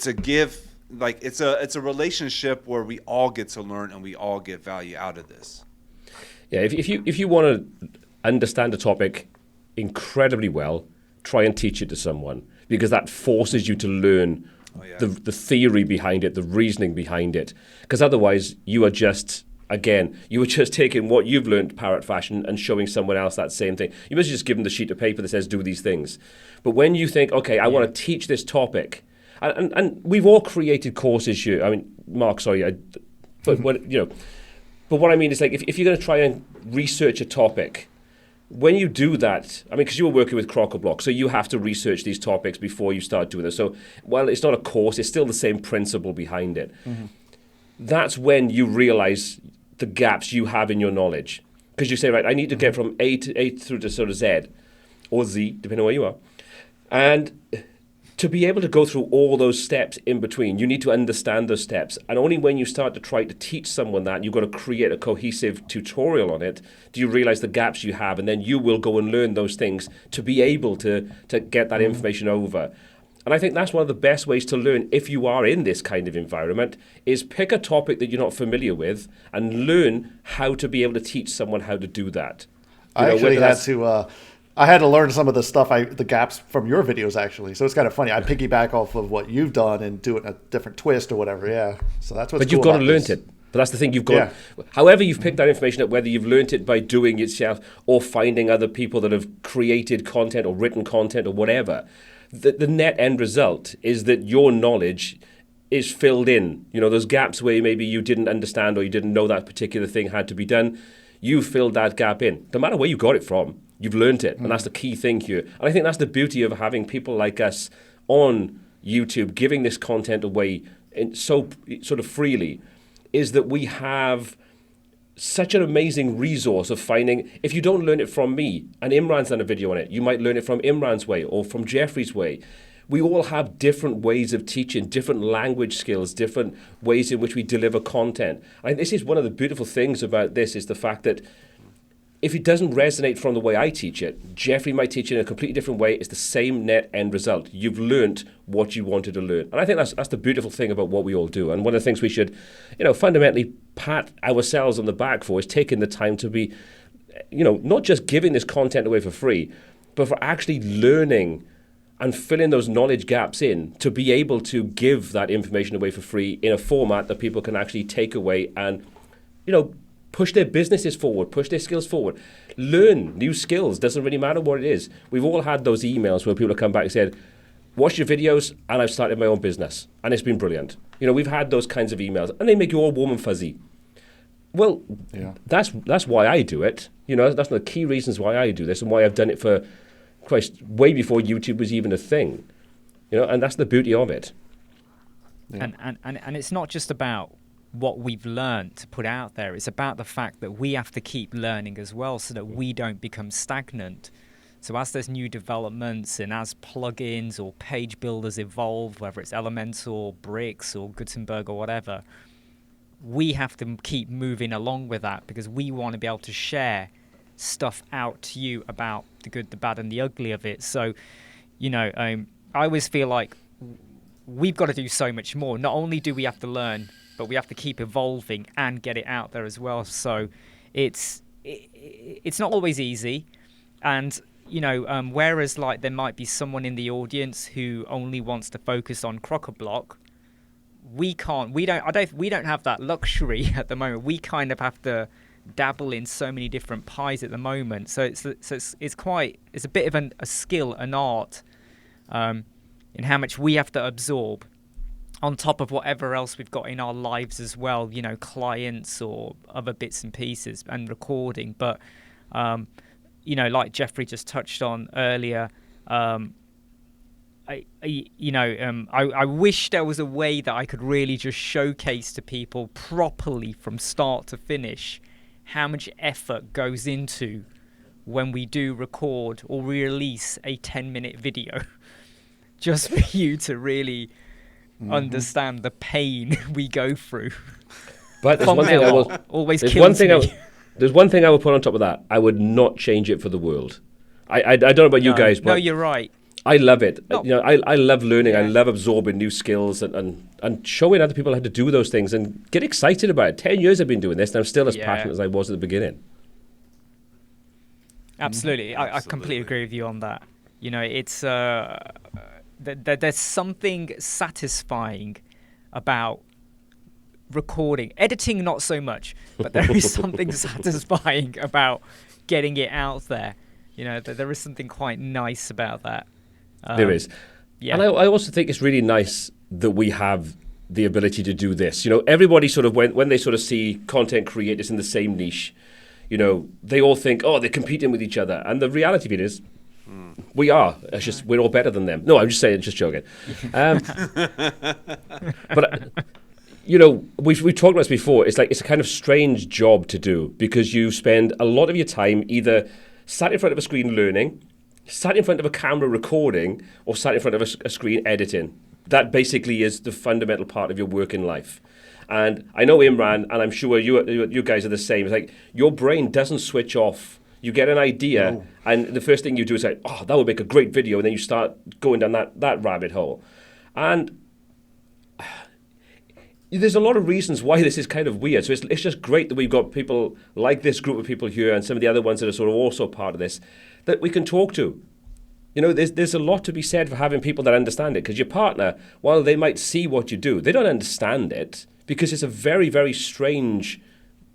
a give, it's a relationship where we all get to learn and we all get value out of this. Yeah, if you want to understand a topic incredibly well, try and teach it to someone, because that forces you to learn the theory behind it, the reasoning behind it. Because otherwise, you are just taking what you've learned parrot fashion and showing someone else that same thing. You must just give them the sheet of paper that says do these things. But when you think, okay, I want to teach this topic, and we've all created courses here. I mean, Mark, sorry, but what I mean is, like, if you're going to try and research a topic, when you do that, because you were working with Crocker-Block, so you have to research these topics before you start doing this. So, while it's not a course, it's still the same principle behind it. Mm-hmm. That's when you realize the gaps you have in your knowledge. Because you say, right, I need to get from A through to sort of Z, or Z, depending on where you are. And to be able to go through all those steps in between, you need to understand those steps. And only when you start to try to teach someone that, you've got to create a cohesive tutorial on it, do you realize the gaps you have, and then you will go and learn those things to be able to get that information over. And I think that's one of the best ways to learn if you are in this kind of environment, is pick a topic that you're not familiar with and learn how to be able to teach someone how to do that. I had to learn some of the stuff, the gaps from your videos, actually. So it's kind of funny. I piggyback off of what you've done and do it in a different twist or whatever. Yeah. So that's what's cool. But you've got to learn it. But that's the thing. You've got, however you've picked that information up, whether you've learned it by doing it yourself or finding other people that have created content or written content or whatever, the net end result is that your knowledge is filled in. Those gaps where maybe you didn't understand or you didn't know that particular thing had to be done, you filled that gap in. No matter where you got it from, you've learned it, and that's the key thing here. And I think that's the beauty of having people like us on YouTube giving this content away so sort of freely, is that we have such an amazing resource of finding, if you don't learn it from me, and Imran's done a video on it, you might learn it from Imran's way or from Jeffrey's way. We all have different ways of teaching, different language skills, different ways in which we deliver content. And this is one of the beautiful things about this, is the fact that if it doesn't resonate from the way I teach it, Jeffrey might teach it in a completely different way. It's the same net end result. You've learnt what you wanted to learn. And I think that's the beautiful thing about what we all do. And one of the things we should, fundamentally pat ourselves on the back for is taking the time to be, not just giving this content away for free, but for actually learning and filling those knowledge gaps in to be able to give that information away for free in a format that people can actually take away and, push their businesses forward, push their skills forward, learn new skills. Doesn't really matter what it is. We've all had those emails where people have come back and said, watch your videos and I've started my own business. And it's been brilliant. We've had those kinds of emails and they make you all warm and fuzzy. Well, that's why I do it. That's one of the key reasons why I do this and why I've done it for Christ, way before YouTube was even a thing. And that's the beauty of it. Yeah. And it's not just about what we've learned to put out there. It's about the fact that we have to keep learning as well, so that we don't become stagnant. So as there's new developments and as plugins or page builders evolve, whether it's Elementor, Bricks or Gutenberg or whatever, we have to keep moving along with that, because we want to be able to share stuff out to you about the good, the bad and the ugly of it. So, I always feel like we've got to do so much more. Not only do we have to learn, but we have to keep evolving and get it out there as well. So it's not always easy. And, whereas like there might be someone in the audience who only wants to focus on Crock-a-Block, we don't have that luxury at the moment. We kind of have to dabble in so many different pies at the moment. So it's a bit of a skill, an art, in how much we have to absorb on top of whatever else we've got in our lives as well, clients or other bits and pieces and recording. But, like Jeffrey just touched on earlier, I wish there was a way that I could really just showcase to people properly from start to finish how much effort goes into when we do record or release a 10-minute video, just for you to really understand the pain we go through. But there's one thing I will always kills me. There's one thing I will put on top of that. I would not change it for the world. I don't know about you guys, but no, you're right. I love it. No. I love learning. Yeah. I love absorbing new skills and showing other people how to do those things and get excited about it. 10 years I've been doing this, and I'm still as passionate as I was at the beginning. Absolutely. I completely agree with you on that. It's there's something satisfying about recording. Editing, not so much, but there is something satisfying about getting it out there. There is something quite nice about that. There is. Yeah. And I also think it's really nice that we have the ability to do this. Everybody sort of, when they sort of see content creators in the same niche, they all think, oh, they're competing with each other. And the reality of it is, we are. It's just we're all better than them. No, I'm just saying, just joking. But we've talked about this before. It's a kind of strange job to do, because you spend a lot of your time either sat in front of a screen learning, sat in front of a camera recording, or sat in front of a screen editing. That basically is the fundamental part of your working life. And I know Imran, and I'm sure you guys are the same. It's like your brain doesn't switch off. You get an idea, and the first thing you do is like, oh, that would make a great video, and then you start going down that rabbit hole. And there's a lot of reasons why this is kind of weird. So it's just great that we've got people like this group of people here and some of the other ones that are sort of also part of this that we can talk to. There's a lot to be said for having people that understand it, because your partner, while they might see what you do, they don't understand it, because it's a very, very strange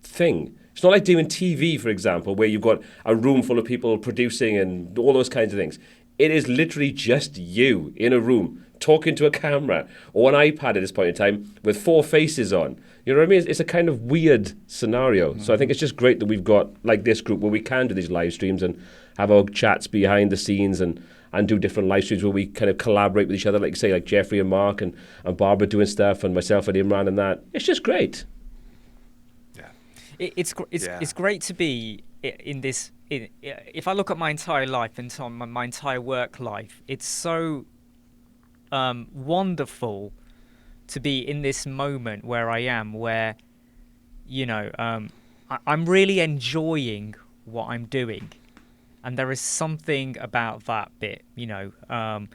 thing. It's not like doing TV, for example, where you've got a room full of people producing and all those kinds of things. It is literally just you in a room talking to a camera or an iPad at this point in time with 4 faces on. You know what I mean? It's a kind of weird scenario. So I think it's just great that we've got like this group where we can do these live streams and have our chats behind the scenes and do different live streams where we kind of collaborate with each other, like say like Jeffrey and Mark and Barbara doing stuff and myself and Imran and that. It's just great. Yeah. It's great to be in this. If I look at my entire life and my entire work life, it's so wonderful to be in this moment where I am, where I'm really enjoying what I'm doing, and there is something about that bit. I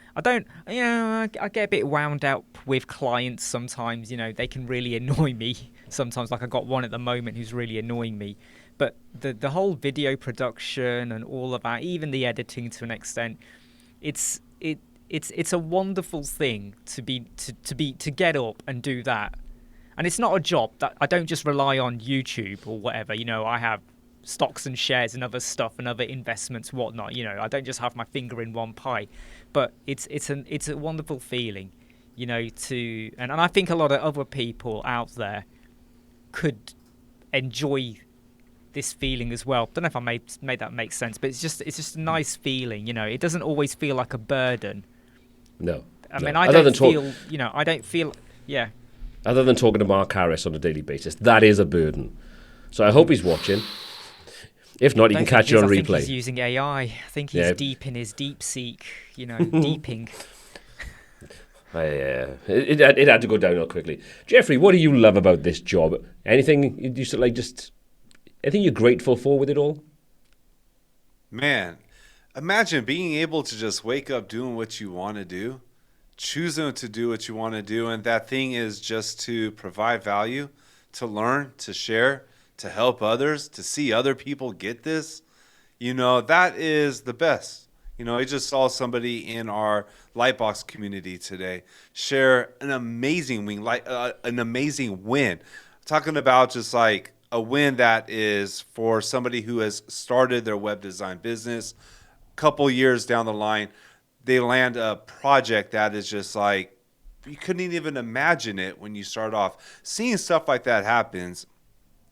get a bit wound up with clients sometimes. They can really annoy me sometimes. Like I got one at the moment who's really annoying me. But the whole video production and all of that, even the editing to an extent, it's a wonderful thing to get up and do that. And it's not a job that I don't just rely on YouTube or whatever. I have stocks and shares and other stuff and other investments, whatnot. I don't just have my finger in one pie. But it's a wonderful feeling, and I think a lot of other people out there could enjoy this feeling as well. Don't know if I made that make sense, but it's just a nice feeling. It doesn't always feel like a burden. No. I no. mean, I Other don't than feel, I don't feel, yeah. Other than talking to Mark Harris on a daily basis, that is a burden. So I hope he's watching. If not, you can catch it on I think replay. he's using AI. I think he's deep in his deep seek, deeping. It had to go downhill quickly. Jeffrey, what do you love about this job? Anything you used to like? Anything you're grateful for with it all? Man, imagine being able to just wake up doing what you want to do, choosing to do what you want to do, and that thing is just to provide value, to learn, to share, to help others, to see other people get this. That is the best. I just saw somebody in our Lightbox community today share an amazing win. Talking about just like a win that is for somebody who has started their web design business. Couple years down the line, they land a project that is just like, you couldn't even imagine it when you start off. Seeing stuff like that happens,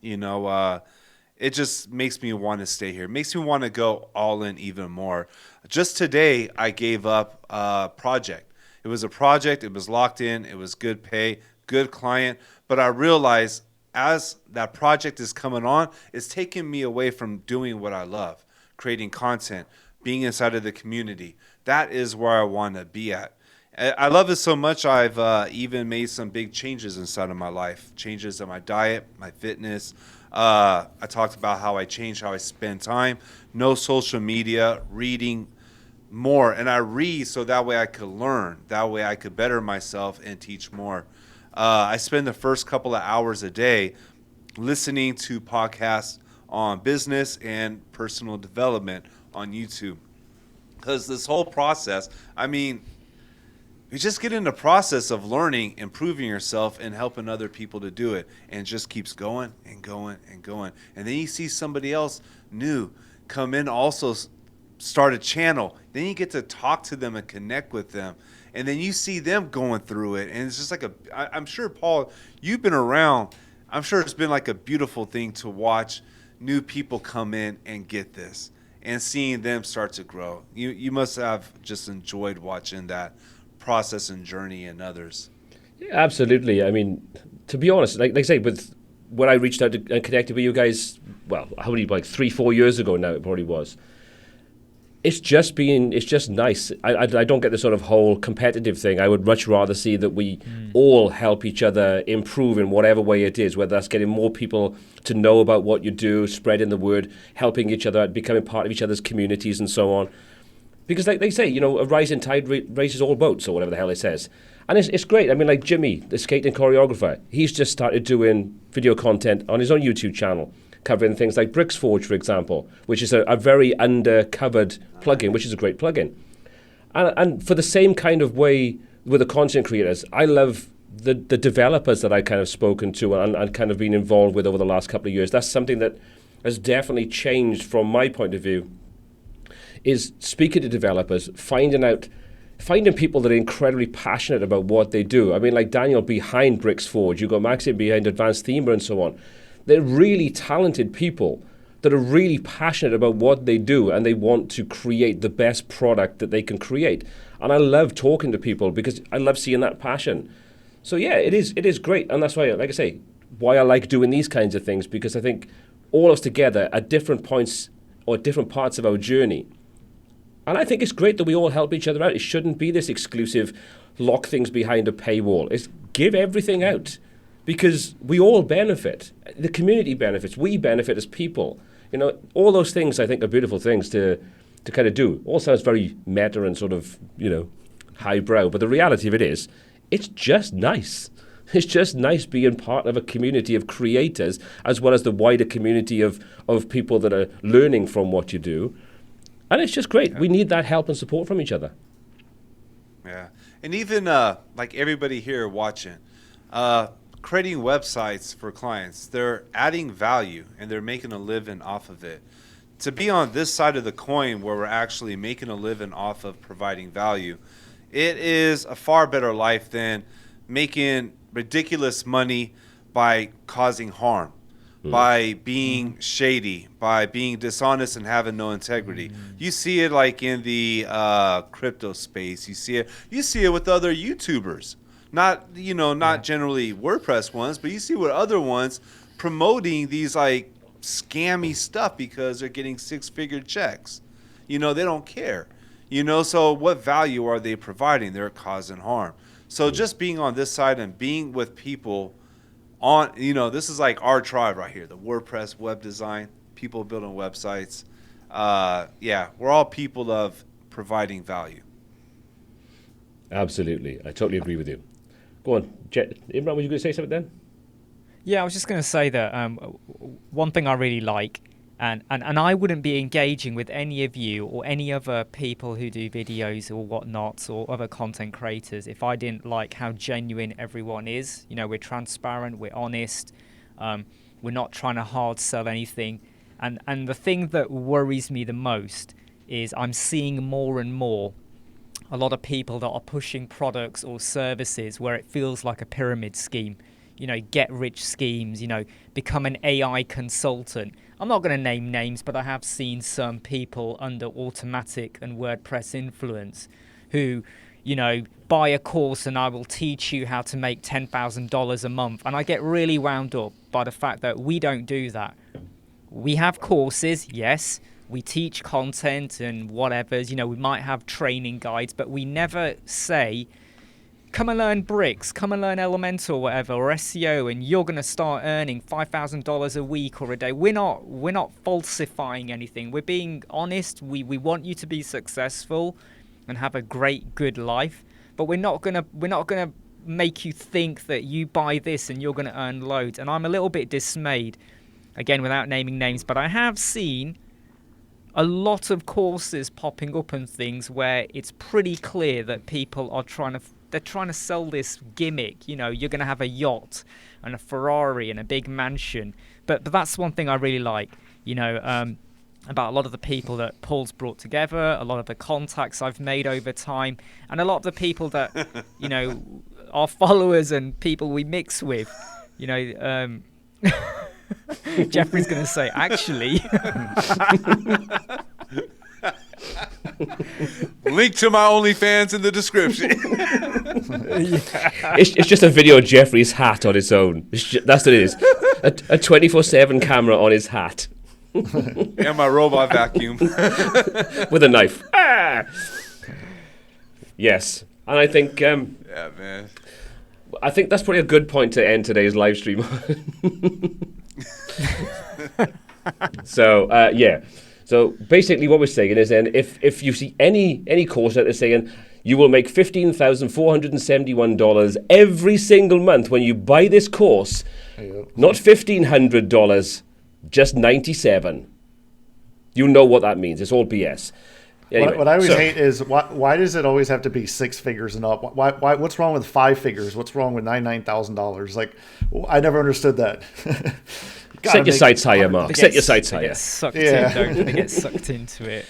it just makes me want to stay here. It makes me want to go all in even more. Just today, I gave up a project. It was a project. It was locked in. It was good pay, good client. But I realized as that project is coming on, it's taking me away from doing what I love, creating content, being inside of the community. That is where I want to be at. I love it so much, I've even made some big changes inside of my life, changes in my diet, my fitness. I talked about how I changed how I spend time, no social media, reading more. And I read so that way I could learn, that way I could better myself and teach more. I spend the first couple of hours a day listening to podcasts on business and personal development on YouTube. Because this whole process, you just get in the process of learning, improving yourself, and helping other people to do it. And it just keeps going and going and going. And then you see somebody else new come in, also start a channel. Then you get to talk to them and connect with them. And then you see them going through it. And it's just like I'm sure, Paul, you've been around. I'm sure it's been like a beautiful thing to watch new people come in and get this and seeing them start to grow. You must have just enjoyed watching that process and journey in others. Yeah, absolutely. To be honest, like I say, with when I reached out and connected with you guys, well, how many, like 3-4 years ago now it probably was. It's just nice. I don't get the sort of whole competitive thing. I would much rather see that we all help each other improve in whatever way it is, whether that's getting more people to know about what you do, spreading the word, helping each other, becoming part of each other's communities and so on. Because like they say, a rising tide raises all boats, or whatever the hell it says. And it's great. Like Jimmy, the skating choreographer, he's just started doing video content on his own YouTube channel, covering things like Bricks Forge, for example, which is a very undercovered plugin, which is a great plugin. And for the same kind of way with the content creators, I love the developers that I kind of spoken to and kind of been involved with over the last couple of years. That's something that has definitely changed from my point of view, is speaking to developers, finding people that are incredibly passionate about what they do. Like Daniel behind Bricks Forge, you've got Maxim behind Advanced Themer and so on. They're really talented people that are really passionate about what they do, and they want to create the best product that they can create. And I love talking to people because I love seeing that passion. So yeah, it is great. And that's why, like I say, why I like doing these kinds of things, because I think all of us together at different points or different parts of our journey. And I think it's great that we all help each other out. It shouldn't be this exclusive, lock things behind a paywall. It's give everything out, because we all benefit. The community benefits. We benefit as people. All those things I think are beautiful things to kind of do. All sounds very meta and sort of, highbrow. But the reality of it is, it's just nice. It's just nice being part of a community of creators, as well as the wider community of people that are learning from what you do. And it's just great. Yeah. We need that help and support from each other. Yeah. And even like everybody here watching, creating websites for clients, they're adding value and they're making a living off of it. To be on this side of the coin where we're actually making a living off of providing value, it is a far better life than making ridiculous money by causing harm. by being shady, by being dishonest and having no integrity. You see it like in the crypto space. You see it with other YouTubers. Not generally WordPress ones, but you see with other ones promoting these like scammy stuff because they're getting 6-figure checks. They don't care. So what value are they providing? They're causing harm. So just being on this side and being with people on, this is like our tribe right here, the WordPress web design, people building websites. We're all people of providing value. Absolutely. I totally agree with you. Go on. Imran, were you going to say something then? Yeah, I was just going to say that one thing I really like, and I wouldn't be engaging with any of you or any other people who do videos or whatnot or other content creators if I didn't like how genuine everyone is. We're transparent, we're honest, we're not trying to hard sell anything. And the thing that worries me the most is I'm seeing more and more a lot of people that are pushing products or services where it feels like a pyramid scheme. Get rich schemes, become an AI consultant. I'm not going to name names, but I have seen some people under Automatic and WordPress influence who, buy a course and I will teach you how to make $10,000 a month. And I get really wound up by the fact that we don't do that. We have courses, yes. We teach content and whatever's, we might have training guides, but we never say, come and learn bricks, come and learn Elementor or whatever, or SEO, and you're going to start earning $5,000 a week or a day. We're not falsifying anything. We're being honest. We want you to be successful and have a great, good life. But we're not gonna make you think that you buy this and you're going to earn loads. And I'm a little bit dismayed, again, without naming names, but I have seen a lot of courses popping up and things where it's pretty clear that people are trying to sell this gimmick. You're going to have a yacht and a Ferrari and a big mansion. But that's one thing I really like, about a lot of the people that Paul's brought together, a lot of the contacts I've made over time, and a lot of the people that, are followers and people we mix with. Jeffrey's going to say, actually. Link to my OnlyFans in the description. It's just a video of Jeffrey's hat on its own. That's what it is. A 24/7 camera on his hat. And my robot vacuum. With a knife. Ah! Yes. And I think... yeah, man. I think that's probably a good point to end today's live stream. So, yeah. So basically what we're saying is then if you see any course that is saying you will make $15,471 every single month when you buy this course, not $1,500, just $97. You know what that means. It's all BS. Anyway, what I always hate is why does it always have to be 6 figures and up? Why what's wrong with 5 figures? What's wrong with $99,000? Like, I never understood that. Set your sights higher, Mark. Set your sights higher. They get sucked into it.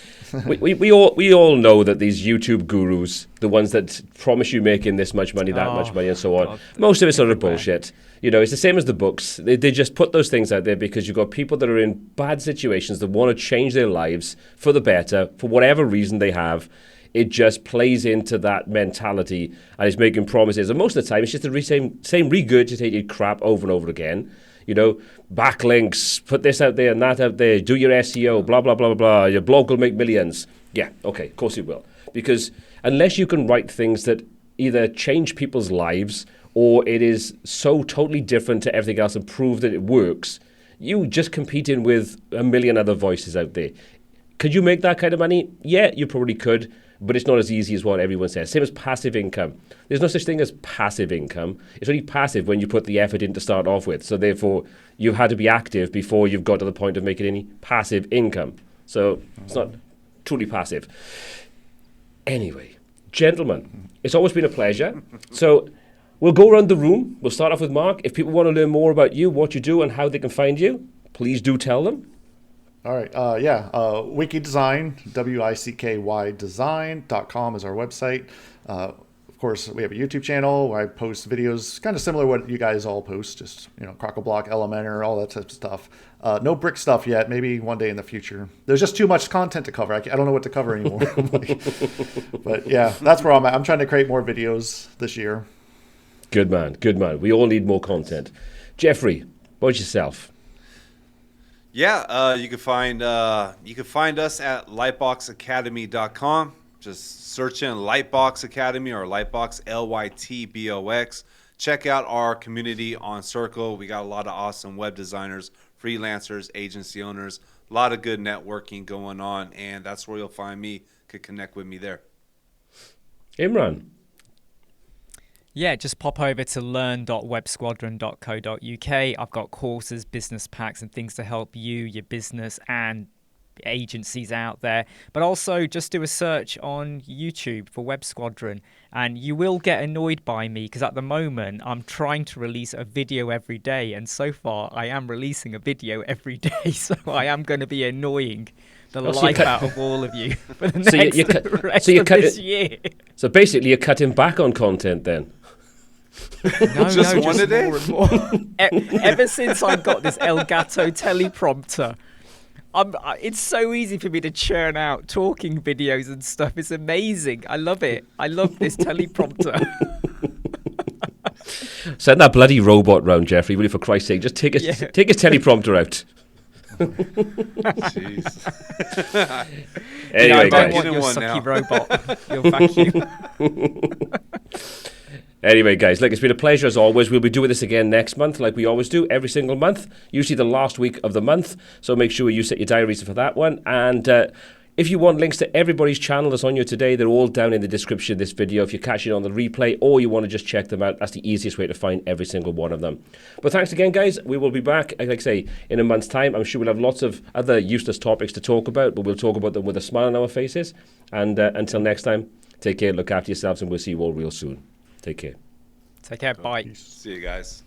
We all know that these YouTube gurus, the ones that promise you making this much money, that much money, and so on, God, most of it's sort of bullshit. It's the same as the books. They just put those things out there because you've got people that are in bad situations that want to change their lives for the better, for whatever reason they have. It just plays into that mentality and it's making promises. And most of the time, it's just the same regurgitated crap over and over again. Backlinks, put this out there and that out there, do your SEO, blah, blah, blah, blah, blah. Your blog will make millions. Yeah, okay, of course it will. Because unless you can write things that either change people's lives or it is so totally different to everything else and prove that it works, you just competing with a million other voices out there. Could you make that kind of money? Yeah, you probably could, but it's not as easy as what everyone says. Same as passive income. There's no such thing as passive income. It's only passive when you put the effort in to start off with. So therefore, you've had to be active before you've got to the point of making any passive income. So it's not truly passive. Anyway, gentlemen, it's always been a pleasure. So we'll go around the room. We'll start off with Mark. If people want to learn more about you, what you do, and how they can find you, please do tell them. All right. Wiki Design, WICKY design.com is our website. of course, we have a YouTube channel where I post videos kind of similar to what you guys all post, just, Crockleblock, Elementor, all that type of stuff. No brick stuff yet. Maybe one day in the future. There's just too much content to cover. I don't know what to cover anymore. But yeah, that's where I'm at. I'm trying to create more videos this year. Good man, good man. We all need more content. Jeffrey, what about yourself? Yeah, you can find us at lightboxacademy.com. Just search in Lightbox Academy or Lightbox, Lytbox. Check out our community on Circle. We got a lot of awesome web designers, freelancers, agency owners, a lot of good networking going on, and that's where you'll find me. Could connect with me there. Imran. Yeah, just pop over to learn.websquadron.co.uk. I've got courses, business packs, and things to help you, your business, and agencies out there. But also just do a search on YouTube for Web Squadron, and you will get annoyed by me because at the moment I'm trying to release a video every day, and so far I am releasing a video every day, so I am going to be annoying the life out of all of you for the rest of this year. So basically you're cutting back on content then? Just one a day? More and more. Ever since I got this Elgato teleprompter, it's so easy for me to churn out talking videos and stuff. It's amazing. I love it. I love this teleprompter. Send that bloody robot round, Jeffrey, really, for Christ's sake. Just take his teleprompter out. Jeez. Anyway, I don't guys. want your sucky robot. Your vacuum. Anyway, guys, look, it's been a pleasure as always. We'll be doing this again next month, like we always do, every single month, usually the last week of the month. So make sure you set your diaries for that one. And if you want links to everybody's channel that's on here today, they're all down in the description of this video. If you're catching it on the replay or you want to just check them out, that's the easiest way to find every single one of them. But thanks again, guys. We will be back, like I say, in a month's time. I'm sure we'll have lots of other useless topics to talk about, but we'll talk about them with a smile on our faces. And until next time, take care, look after yourselves, and we'll see you all real soon. Take care. Take care. Bye. See you guys.